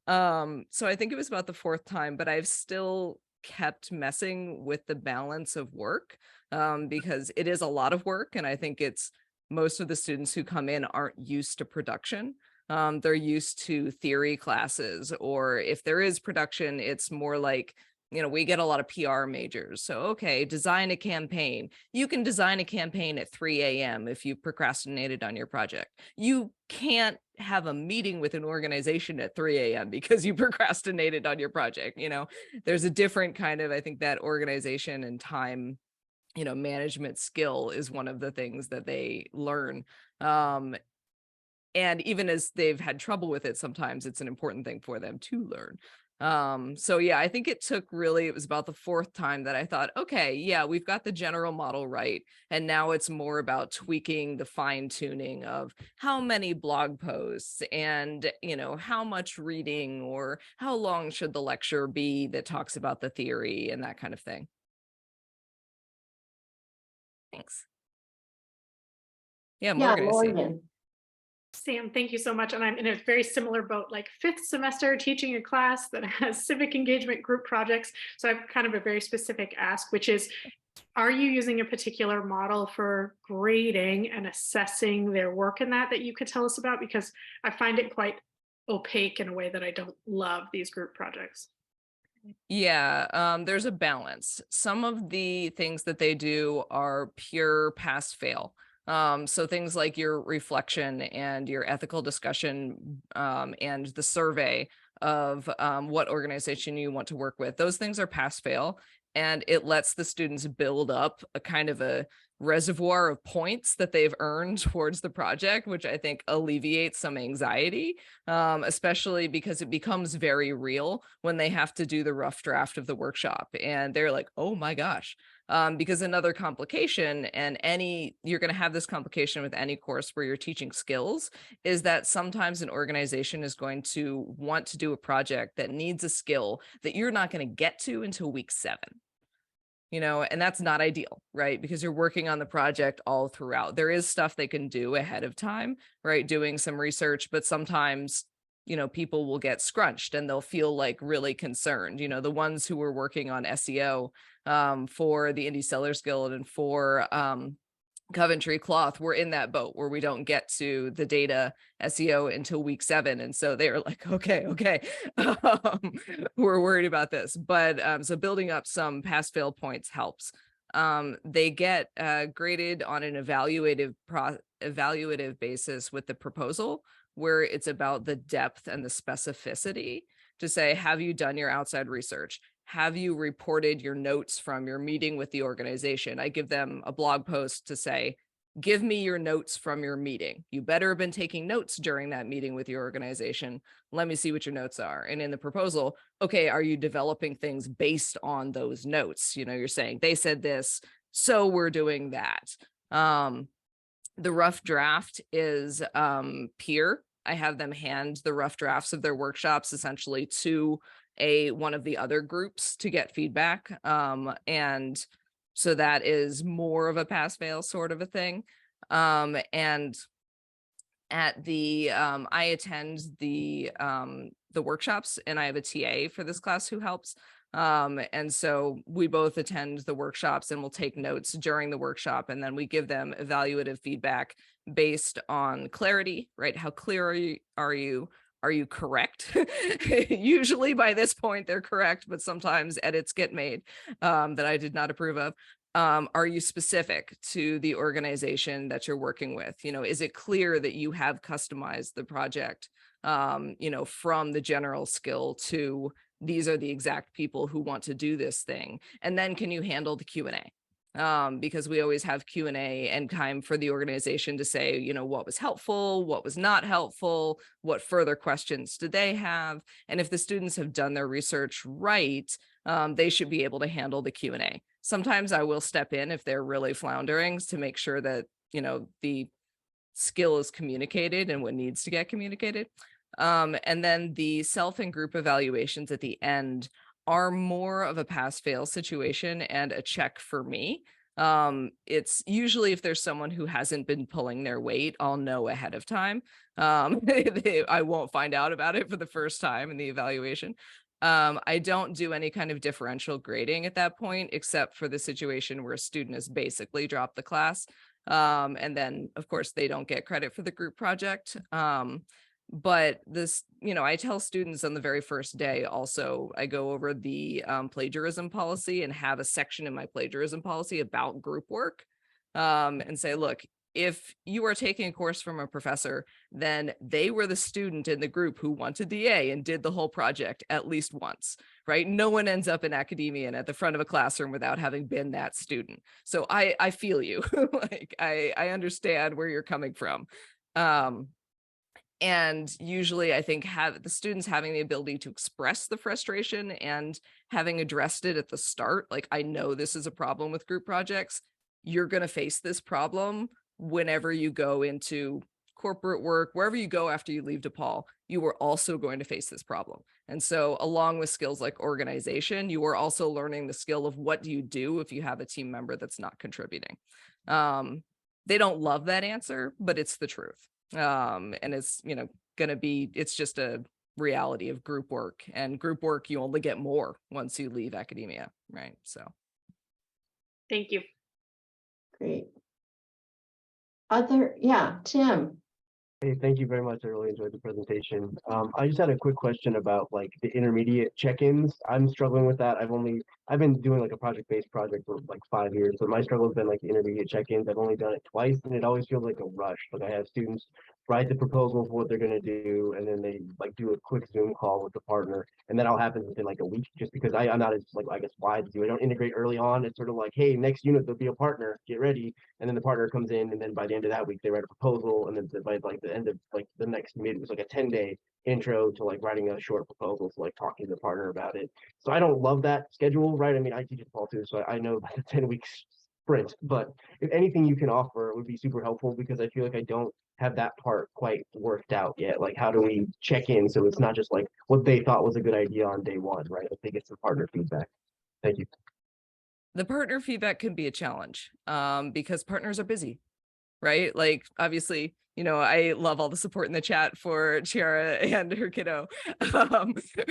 So I think it was about the 4th time, but I've still kept messing with the balance of work, because it is a lot of work. And I think most of the students who come in aren't used to production. They're used to theory classes, or if there is production, it's more like, we get a lot of PR majors. So, okay, design a campaign. You can design a campaign at 3 a.m. if you procrastinated on your project. You can't have a meeting with an organization at 3 a.m. because you procrastinated on your project. There's a different kind of, I think that organization and time management skill is one of the things that they learn. And even as they've had trouble with it, sometimes it's an important thing for them to learn. So yeah, I think it was about the fourth time that I thought, okay, yeah, we've got the general model right. And now it's more about tweaking the fine tuning of how many blog posts and, how much reading or how long should the lecture be that talks about the theory and that kind of thing. Thanks. Yeah, Yeah, Morgan, I see. Morgan. Sam, thank you so much. And I'm in a very similar boat, like fifth semester teaching a class that has civic engagement group projects. So I have kind of a very specific ask, which is, are you using a particular model for grading and assessing their work in that you could tell us about? Because I find it quite opaque in a way that I don't love these group projects. Yeah, there's a balance. Some of the things that they do are pure pass fail. So things like your reflection and your ethical discussion, and the survey of what organization you want to work with, those things are pass fail, and it lets the students build up a kind of a reservoir of points that they've earned towards the project, which I think alleviates some anxiety, especially because it becomes very real when they have to do the rough draft of the workshop and they're like, oh my gosh. Because another complication, and you're going to have this complication with any course where you're teaching skills, is that sometimes an organization is going to want to do a project that needs a skill that you're not going to get to until week 7. And that's not ideal, right? Because you're working on the project all throughout. There is stuff they can do ahead of time, right? Doing some research, but sometimes, people will get scrunched and they'll feel like really concerned. The ones who were working on SEO for the Indie Sellers Guild and for Coventry Cloth were in that boat where we don't get to the data SEO until week 7. And so they were like, okay, we're worried about this. But so building up some pass fail points helps. They get graded on an evaluative basis with the proposal, where it's about the depth and the specificity to say, have you done your outside research? Have you reported your notes from your meeting with the organization? I give them a blog post to say, give me your notes from your meeting. You better have been taking notes during that meeting with your organization. Let me see what your notes are. And in the proposal, okay, are you developing things based on those notes? You're saying they said this, so we're doing that. The rough draft is peer. I have them hand the rough drafts of their workshops essentially to one of the other groups to get feedback. And so that is more of a pass fail sort of a thing. And at the I attend the workshops, and I have a TA for this class who helps. And so we both attend the workshops and we'll take notes during the workshop, and then we give them evaluative feedback based on clarity, right? How clear are you? Are you correct? Usually by this point, they're correct, but sometimes edits get made that I did not approve of. Are you specific to the organization that you're working with? Is it clear that you have customized the project, from the general skill to these are the exact people who want to do this thing? And then can you handle the Q&A? Because we always have Q&A and time for the organization to say, what was helpful, what was not helpful, what further questions do they have? And if the students have done their research right, they should be able to handle the Q&A. Sometimes I will step in if they're really floundering to make sure that, the skill is communicated and what needs to get communicated. And then the self and group evaluations at the end are more of a pass fail situation and a check for me. It's usually if there's someone who hasn't been pulling their weight, I'll know ahead of time. I won't find out about it for the first time in the evaluation. I don't do any kind of differential grading at that point, except for the situation where a student has basically dropped the class. And then of course they don't get credit for the group project. But this, I tell students on the very first day, also, I go over the plagiarism policy and have a section in my plagiarism policy about group work, and say, look, if you are taking a course from a professor, then they were the student in the group who wanted the A and did the whole project at least once, right? No one ends up in academia and at the front of a classroom without having been that student. So I feel you. Like I understand where you're coming from. And usually I think the students having the ability to express the frustration and having addressed it at the start, like, I know this is a problem with group projects. You're going to face this problem whenever you go into corporate work, wherever you go after you leave DePaul, you are also going to face this problem. And so along with skills like organization, you are also learning the skill of what do you do if you have a team member that's not contributing. They don't love that answer, but it's the truth. And it's, it's just a reality of group work, and group work, you only get more once you leave academia. Right. So. Thank you. Great. Tim. Hey, thank you very much. I really enjoyed the presentation. I just had a quick question about like the intermediate check-ins. I'm struggling with that. I've been doing like a project-based project for like 5 years, but my struggle has been like the intermediate check-ins. I've only done it twice, and it always feels like a rush. Like I have students write the proposal for what they're going to do, and then they like do a quick Zoom call with the partner, and that all happens within like a week, just because I'm not as like, I guess, wide to do. I don't integrate early on. It's sort of like, hey, next unit there'll be a partner, get ready, and then the partner comes in, and then by the end of that week they write a proposal, and then by like the end of like the next meeting, it was like a 10-day intro to like writing a short proposal, to like talking to the partner about it. So I don't love that schedule, right? I mean, I teach at DePaul too, so I know about the 10 weeks sprint, but if anything you can offer, it would be super helpful, because I feel like I don't have that part quite worked out yet. Like, how do we check in so it's not just like what they thought was a good idea on day one, right? If they get some partner feedback. Thank you. The partner feedback can be a challenge because partners are busy, right? Like, obviously, I love all the support in the chat for Chiarra and her kiddo,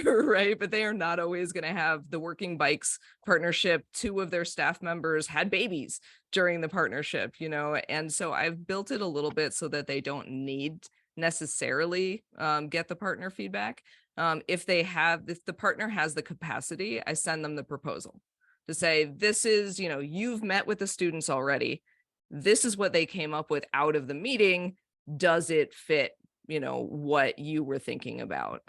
right? But they are not always going to have the Working Bikes partnership. 2 of their staff members had babies during the partnership, and so I've built it a little bit so that they don't need necessarily get the partner feedback. If the partner has the capacity, I send them the proposal to say, this is, you've met with the students already. This is what they came up with out of the meeting. Does it fit, what you were thinking about?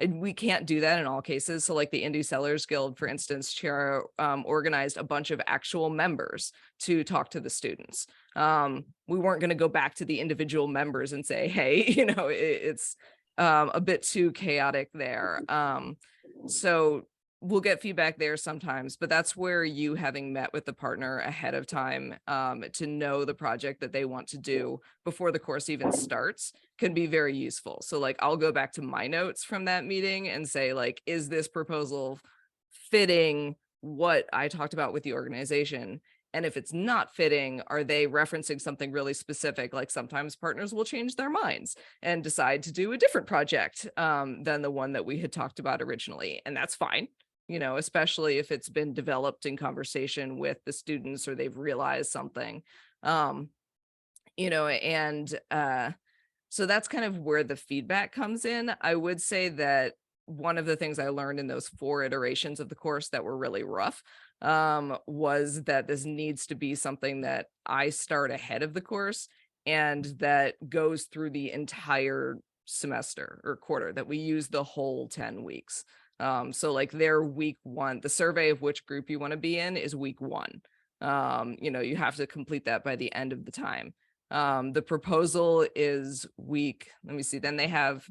We can't do that in all cases. So like the Indie Sellers Guild, for instance, Chiarra organized a bunch of actual members to talk to the students. We weren't going to go back to the individual members and say, hey, it's a bit too chaotic there. So we'll get feedback there sometimes, but that's where you having met with the partner ahead of time to know the project that they want to do before the course even starts can be very useful. So like, I'll go back to my notes from that meeting and say, like, is this proposal fitting what I talked about with the organization? And if it's not fitting, are they referencing something really specific? Like sometimes partners will change their minds and decide to do a different project than the one that we had talked about originally. And that's fine. Especially if it's been developed in conversation with the students or they've realized something, and so that's kind of where the feedback comes in. I would say that one of the things I learned in those 4 iterations of the course that were really rough was that this needs to be something that I start ahead of the course and that goes through the entire semester or quarter, that we use the whole 10 weeks. So like their week 1, the survey of which group you want to be in is week 1. You have to complete that by the end of the time. The proposal is then they have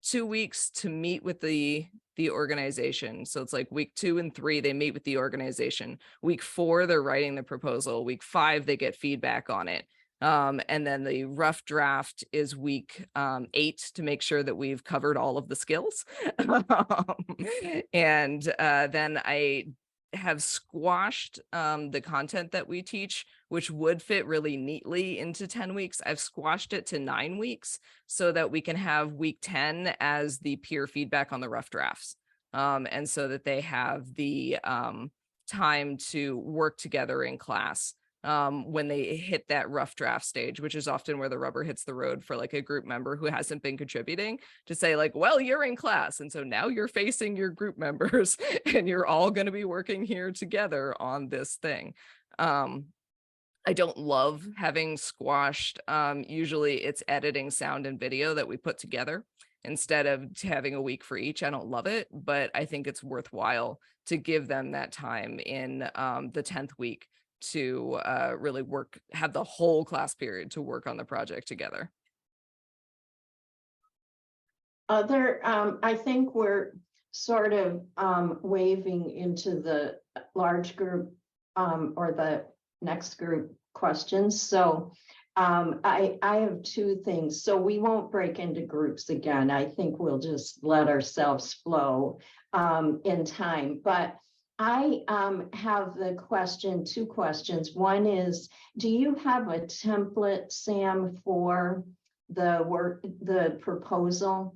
2 weeks to meet with the organization. So it's like week 2 and 3, they meet with the organization. Week 4, they're writing the proposal. Week 5, they get feedback on it. And then the rough draft is week 8 to make sure that we've covered all of the skills. And then I have squashed the content that we teach, which would fit really neatly into 10 weeks. I've squashed it to 9 weeks so that we can have week 10 as the peer feedback on the rough drafts. And so that they have the time to work together in class when they hit that rough draft stage, which is often where the rubber hits the road for like a group member who hasn't been contributing, to say like, well, you're in class. And so now you're facing your group members and you're all going to be working here together on this thing. I don't love having squashed. Usually it's editing sound and video that we put together instead of having a week for each. I don't love it, but I think it's worthwhile to give them that time in the 10th week to really have the whole class period to work on the project together. other, I think we're sort of waving into the large group or the next group questions. So I have two things. So we won't break into groups again. I think we'll just let ourselves flow in time. But I have two questions. One is, do you have a template, Sam, for the proposal?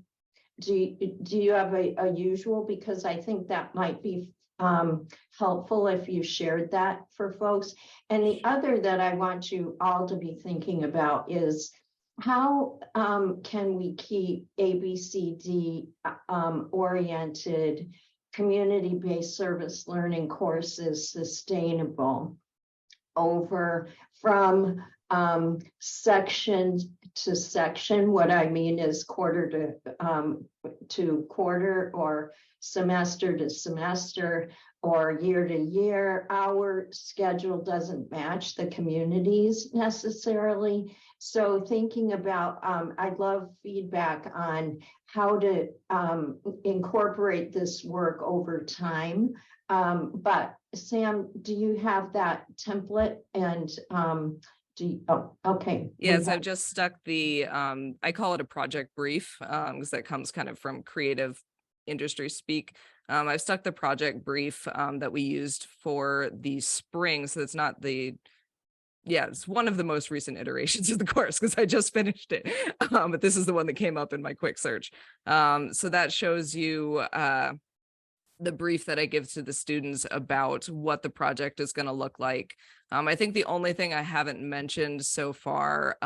Do you have a usual? Because I think that might be helpful if you shared that for folks. And the other that I want you all to be thinking about is how can we keep ABCD oriented community-based service learning courses sustainable over from section to section. What I mean is quarter to quarter, or semester to semester, or year to year. Our schedule doesn't match the communities necessarily. So thinking about, I'd love feedback on how to incorporate this work over time. But Sam, do you have that template? And okay. Yes, I've just stuck the, I call it a project brief, because that comes kind of from creative industry speak. I've stuck the project brief that we used for the spring. So it's not it's one of the most recent iterations of the course because I just finished it. But this is the one that came up in my quick search. So that shows you the brief that I give to the students about what the project is going to look like. I think the only thing I haven't mentioned so far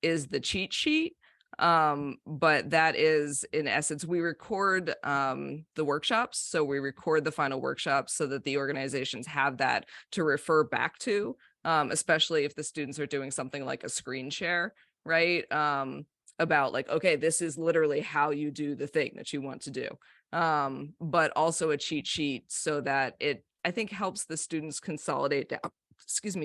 is the cheat sheet. But that is, in essence, we record the workshops. So we record the final workshops so that the organizations have that to refer back to, especially if the students are doing something like a screen share, right? About like, okay, this is literally how you do the thing that you want to do. But also a cheat sheet so that it, I think, helps the students consolidate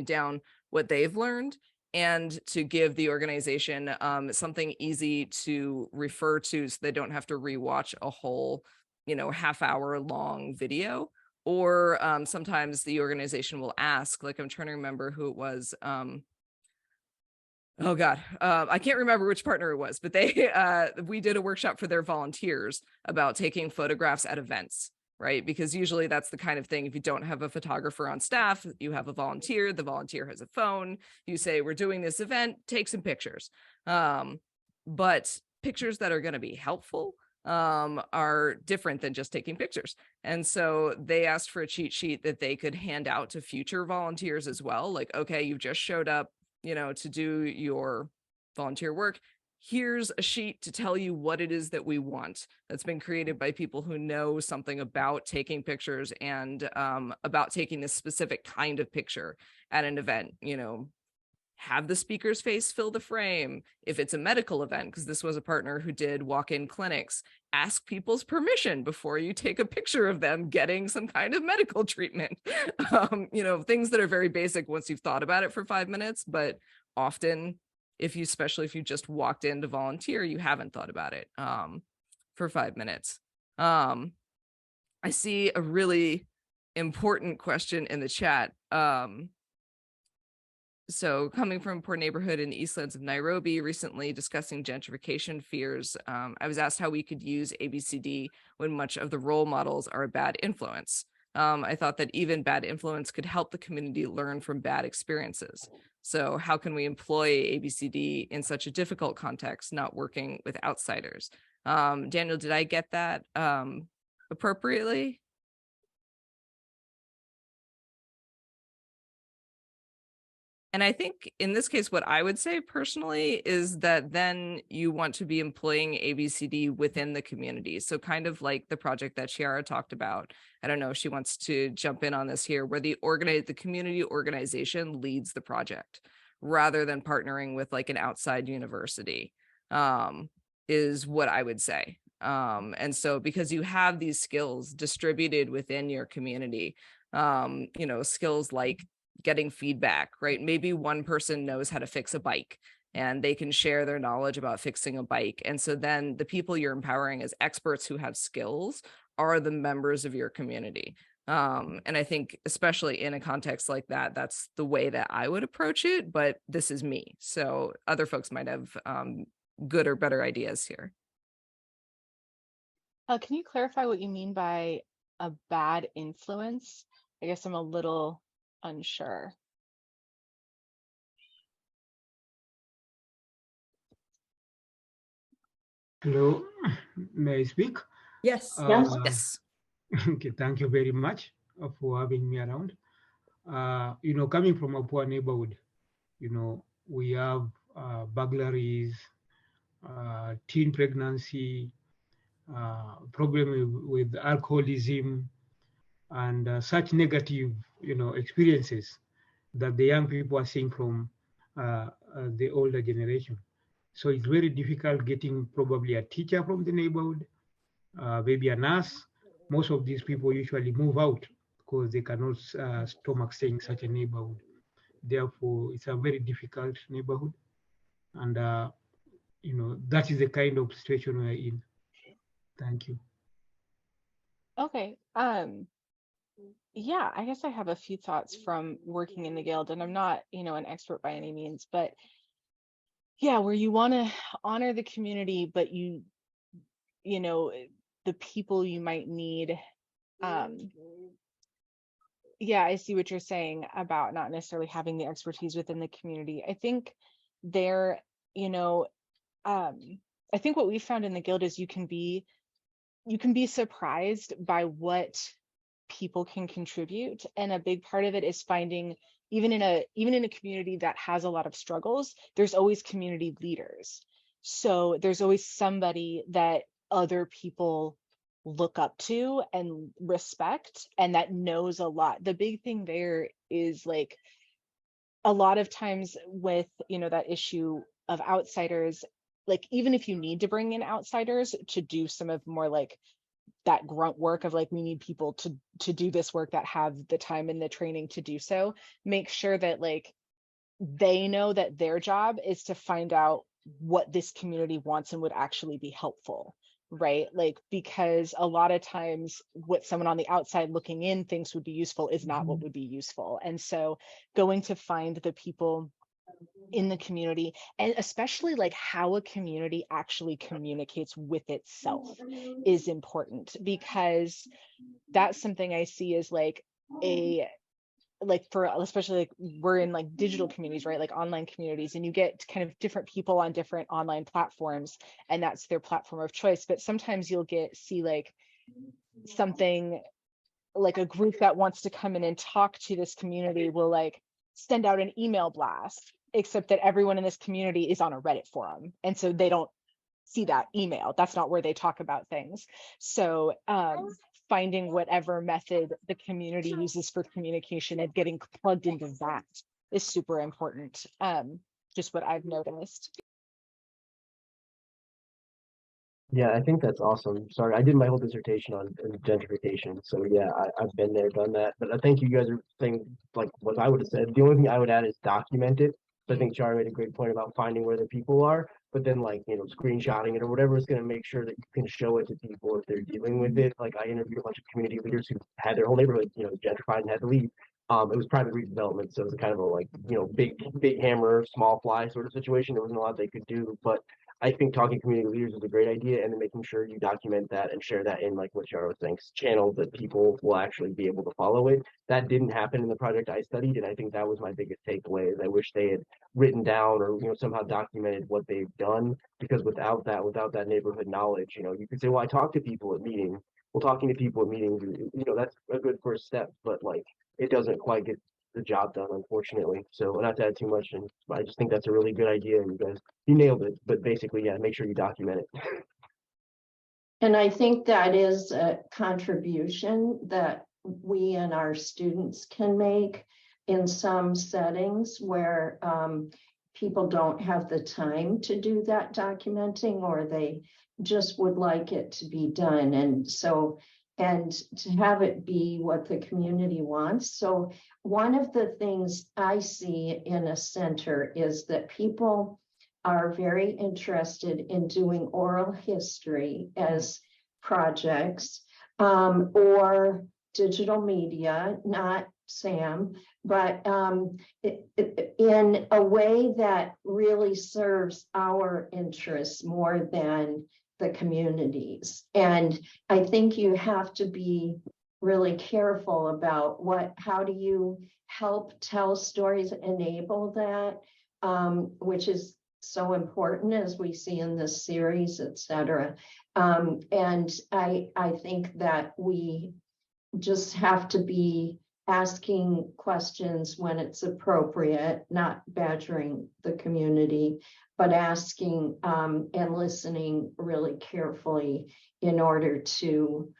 down what they've learned, and to give the organization something easy to refer to so they don't have to rewatch a whole, half-hour long video. Or sometimes the organization will ask, like, I'm trying to remember who it was. Oh God, I can't remember which partner it was, but we did a workshop for their volunteers about taking photographs at events, right? Because usually that's the kind of thing, if you don't have a photographer on staff, you have a volunteer, the volunteer has a phone, you say, we're doing this event, take some pictures. But pictures that are going to be helpful are different than just taking pictures. And so they asked for a cheat sheet that they could hand out to future volunteers as well. Like, okay, you've just showed up, to do your volunteer work. Here's a sheet to tell you what it is that we want, that's been created by people who know something about taking pictures and about taking this specific kind of picture at an event. Have the speaker's face fill the frame. If it's a medical event, because this was a partner who did walk-in clinics, ask people's permission before you take a picture of them getting some kind of medical treatment. Things that are very basic once you've thought about it for 5 minutes, but often, especially if you just walked in to volunteer, you haven't thought about it for 5 minutes. I see a really important question in the chat. So coming from a poor neighborhood in the Eastlands of Nairobi, recently discussing gentrification fears, I was asked how we could use ABCD when much of the role models are a bad influence. I thought that even bad influence could help the community learn from bad experiences. So how can we employ ABCD in such a difficult context, not working with outsiders? Daniel, did I get that appropriately? And I think in this case, what I would say personally is that then you want to be employing ABCD within the community. So kind of like the project that Chiarra talked about. I don't know if she wants to jump in on this here, where the community organization leads the project rather than partnering with like an outside university, is what I would say. And so because you have these skills distributed within your community, skills like getting feedback, right? Maybe one person knows how to fix a bike and they can share their knowledge about fixing a bike. And so then the people you're empowering as experts who have skills are the members of your community. And I think especially in a context like that, that's the way that I would approach it, but this is me. So other folks might have good or better ideas here. Can you clarify what you mean by a bad influence? I guess I'm a little unsure. Hello, may I speak? Yes. Yes. Yes. Okay, thank you very much for having me around. Coming from a poor neighborhood, we have burglaries, teen pregnancy, problem with alcoholism, and such negative, experiences that the young people are seeing from the older generation. So it's very difficult getting probably a teacher from the neighborhood, maybe a nurse. Most of these people usually move out because they cannot stomach staying in such a neighborhood. Therefore, it's a very difficult neighborhood. And, that is the kind of situation we're in. Thank you. Okay. Yeah, I guess I have a few thoughts from working in the guild, and I'm not, an expert by any means, but yeah, where you want to honor the community, but the people you might need. Yeah, I see what you're saying about not necessarily having the expertise within the community. I think there, I think what we found in the guild is you can be surprised by what people can contribute, and a big part of it is finding, even in a community that has a lot of struggles, there's always community leaders. So there's always somebody that other people look up to and respect, and that knows a lot. The big thing there is, like, a lot of times with that issue of outsiders, like, even if you need to bring in outsiders to do some of more like that grunt work of, like, we need people to do this work that have the time and the training to do so, make sure that, like, they know that their job is to find out what this community wants and would actually be helpful, right? Like, because a lot of times what someone on the outside looking in thinks would be useful is not what would be useful. And so going to find the people in the community, and especially like how a community actually communicates with itself, is important, because that's something I see as like for especially, like, we're in like digital communities, right? Like online communities, and you get kind of different people on different online platforms, and that's their platform of choice. But sometimes you'll see like something like a group that wants to come in and talk to this community will like send out an email blast, except that everyone in this community is on a Reddit forum, and so they don't see that email. That's not where they talk about things. So finding whatever method the community uses for communication and getting plugged into that is super important. Just what I've noticed. Yeah, I think that's awesome. Sorry, I did my whole dissertation on gentrification. So yeah, I've been there, done that. But I think you guys are saying like what I would have said. The only thing I would add is document it. So I think Chiarra made a great point about finding where the people are, but then like, screenshotting it or whatever is going to make sure that you can show it to people if they're dealing with it. Like I interviewed a bunch of community leaders who had their whole neighborhood, gentrified and had to leave. It was private redevelopment, so it was kind of a like, big hammer, small fly sort of situation. There wasn't a lot they could do, but I think talking to community leaders is a great idea, and then making sure you document that and share that in, like what Chiarra was saying, channels that people will actually be able to follow it. That didn't happen in the project I studied, and I think that was my biggest takeaway. Is I wish they had written down or somehow documented what they've done, because without that neighborhood knowledge, you could say, well, I talk to people at meetings. Well, talking to people at meetings, that's a good first step, but like it doesn't quite get the job done, unfortunately. So not to add too much, and I just think that's a really good idea, and you nailed it. But basically, yeah, make sure you document it. And I think that is a contribution that we and our students can make in some settings where people don't have the time to do that documenting, or they just would like it to be done. And to have it be what the community wants. So one of the things I see in a center is that people are very interested in doing oral history as projects, or digital media, not Sam, but in a way that really serves our interests more than the communities. And I think you have to be really careful about how do you help tell stories, enable that, which is so important as we see in this series, et cetera. And I think that we just have to be asking questions when it's appropriate, not badgering the community, but asking and listening really carefully in order to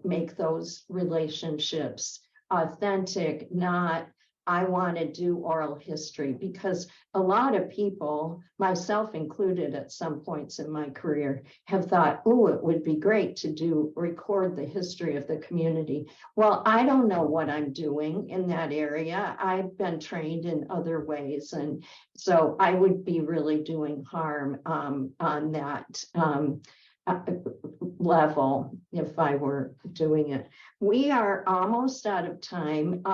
make those relationships authentic, not I want to do oral history, because a lot of people, myself included at some points in my career, have thought, oh, it would be great to record the history of the community. Well, I don't know what I'm doing in that area. I've been trained in other ways. And so I would be really doing harm on that level if I were doing it. We are almost out of time.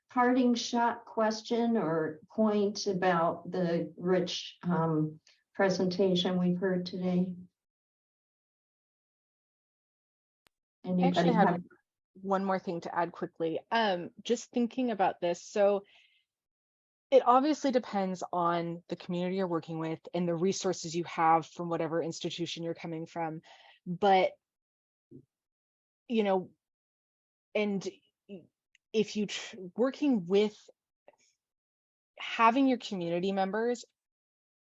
Parting shot question or point about the rich presentation we've heard today? I Anybody actually have? have one more thing to add quickly. Just thinking about this. So it obviously depends on the community you're working with and the resources you have from whatever institution you're coming from. But, you know, and if you working with having your community members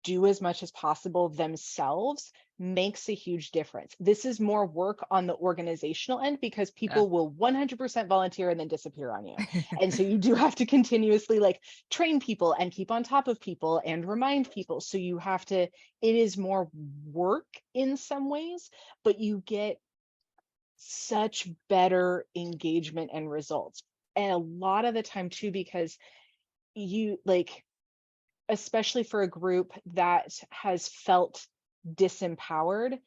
do as much as possible themselves makes a huge difference. This is more work on the organizational end because people will 100% volunteer and then disappear on you. And so you do have to continuously like train people and keep on top of people and remind people. So you have to, it is more work in some ways, but you get such better engagement and results. And a lot of the time too, because you like, especially for a group that has felt disempowered,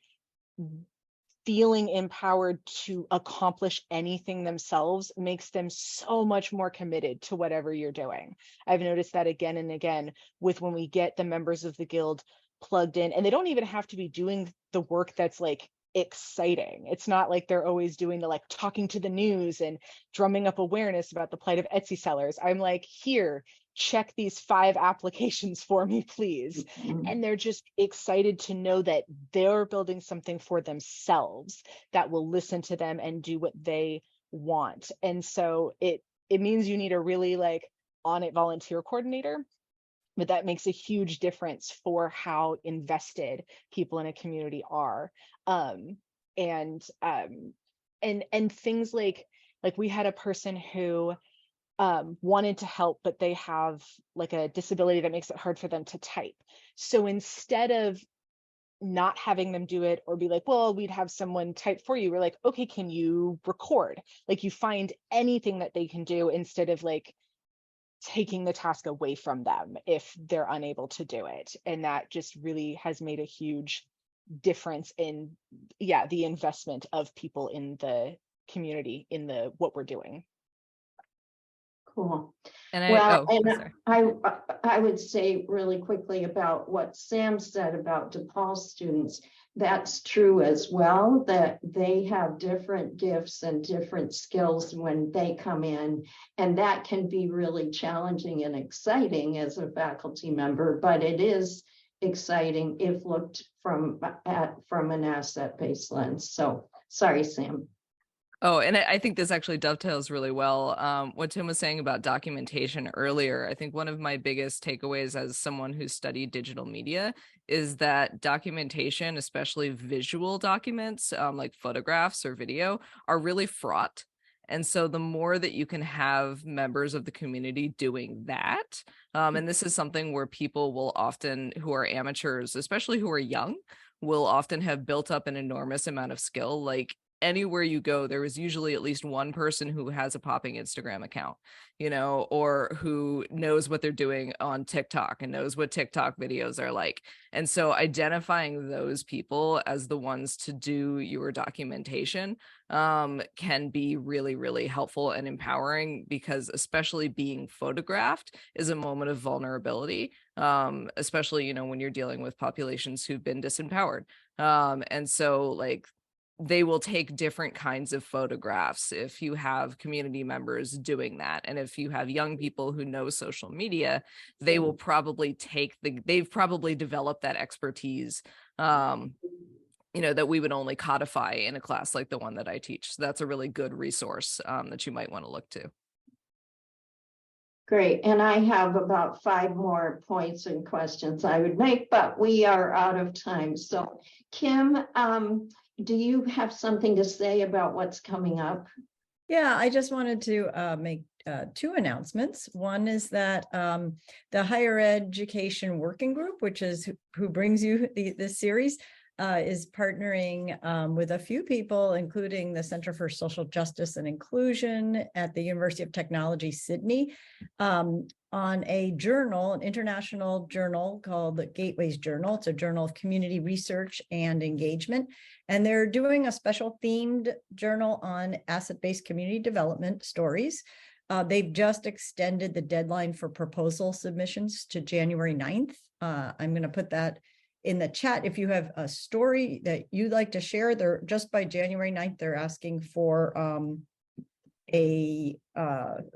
feeling empowered to accomplish anything themselves makes them so much more committed to whatever you're doing. I've noticed that again and again with when we get the members of the guild plugged in, and they don't even have to be doing the work that's like exciting. It's not like they're always doing the like talking to the news and drumming up awareness about the plight of Etsy sellers. I'm like, here, check these 5 applications for me, please. And they're just excited to know that they're building something for themselves that will listen to them and do what they want. And so it means you need a really like on it volunteer coordinator, but that makes a huge difference for how invested people in a community are. And things like we had a person who wanted to help, but they have like a disability that makes it hard for them to type. So instead of not having them do it or be like, well, we'd have someone type for you, we're like, okay, can you record? Like you find anything that they can do instead of like taking the task away from them if they're unable to do it. And that just really has made a huge difference in the investment of people in the community in the what we're doing. Cool. And I would say really quickly about what Sam said about DePaul students. That's true as well, that they have different gifts and different skills when they come in, and that can be really challenging and exciting as a faculty member, but it is exciting if looked from an asset-based lens. So sorry, Sam. Oh, and I think this actually dovetails really well. What Tim was saying about documentation earlier, I think one of my biggest takeaways as someone who studied digital media is that documentation, especially visual documents like photographs or video, are really fraught. And so the more that you can have members of the community doing that, and this is something where people will often, who are amateurs, especially who are young, will often have built up an enormous amount of skill. Like anywhere you go, there is usually at least one person who has a popping Instagram account, or who knows what they're doing on TikTok and knows what TikTok videos are like. And so identifying those people as the ones to do your documentation can be really, really helpful and empowering, because especially being photographed is a moment of vulnerability, especially, when you're dealing with populations who've been disempowered. And so like, they will take different kinds of photographs if you have community members doing that. And if you have young people who know social media, they will probably they've probably developed that expertise, that we would only codify in a class like the one that I teach. So that's a really good resource that you might want to look to. Great. And I have about 5 more points and questions I would make, but we are out of time. So Kim, do you have something to say about what's coming up? Yeah, I just wanted to make 2 announcements. One is that the Higher Education Working Group, which is who brings you this series, is partnering with a few people, including the Center for Social Justice and Inclusion at the University of Technology, Sydney, on a journal, an international journal called the Gateways Journal. It's a journal of community research and engagement. And they're doing a special themed journal on asset-based community development stories. They've just extended the deadline for proposal submissions to January 9th. I'm going to put that in the chat. If you have a story that you'd like to share, they're just by January 9th, they're asking for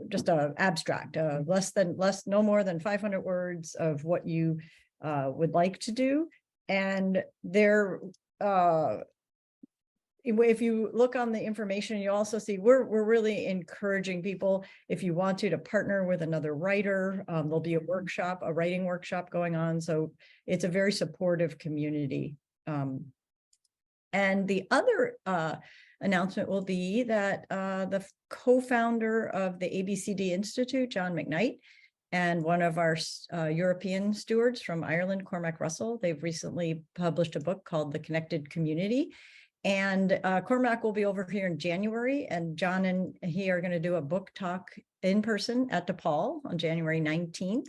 just a abstract, no more than 500 words of what you would like to do. And they're if you look on the information, you also see we're really encouraging people, if you want to partner with another writer. There'll be a writing workshop going on. So it's a very supportive community. And the other announcement will be that the co-founder of the ABCD Institute, John McKnight, and one of our European stewards from Ireland, Cormac Russell, they've recently published a book called The Connected Community. And Cormac will be over here in January, and John and he are going to do a book talk in person at DePaul on January 19th.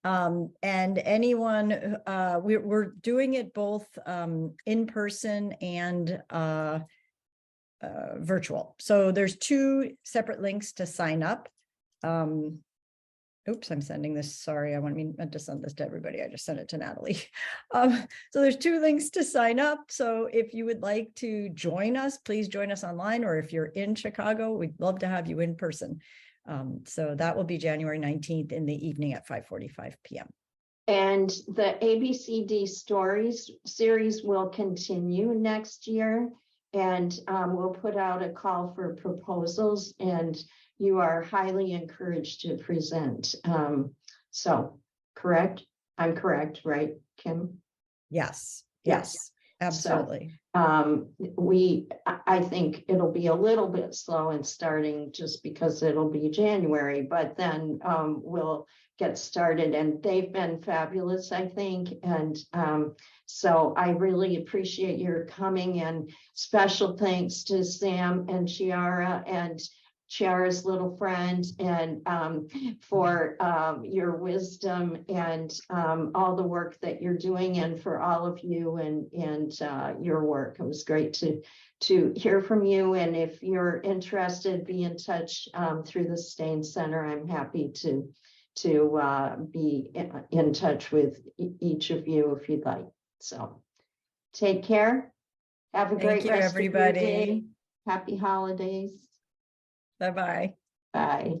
And anyone, we're doing it both in person and virtual. So there's 2 separate links to sign up. Oops, I'm sending this. Sorry, I meant to send this to everybody. I just sent it to Natalie. So there's 2 links to sign up. So if you would like to join us, please join us online, or if you're in Chicago, we'd love to have you in person. So that will be January 19th in the evening at 5:45 p.m. And the ABCD Stories series will continue next year. And we'll put out a call for proposals, and you are highly encouraged to present. So correct? I'm correct, right, Kim? Yes, Yes. absolutely. So, I think it'll be a little bit slow in starting just because it'll be January, but then we'll get started, and they've been fabulous, I think. And so I really appreciate your coming, and special thanks to Sam and Chiarra and Chiarra's little friend, and for your wisdom and all the work that you're doing, and for all of you and your work. It was great to hear from you. And if you're interested, be in touch through the Stain Center. I'm happy to be in touch with each of you if you'd like. So take care. Have a great rest of your day. Happy holidays. Bye-bye. Bye.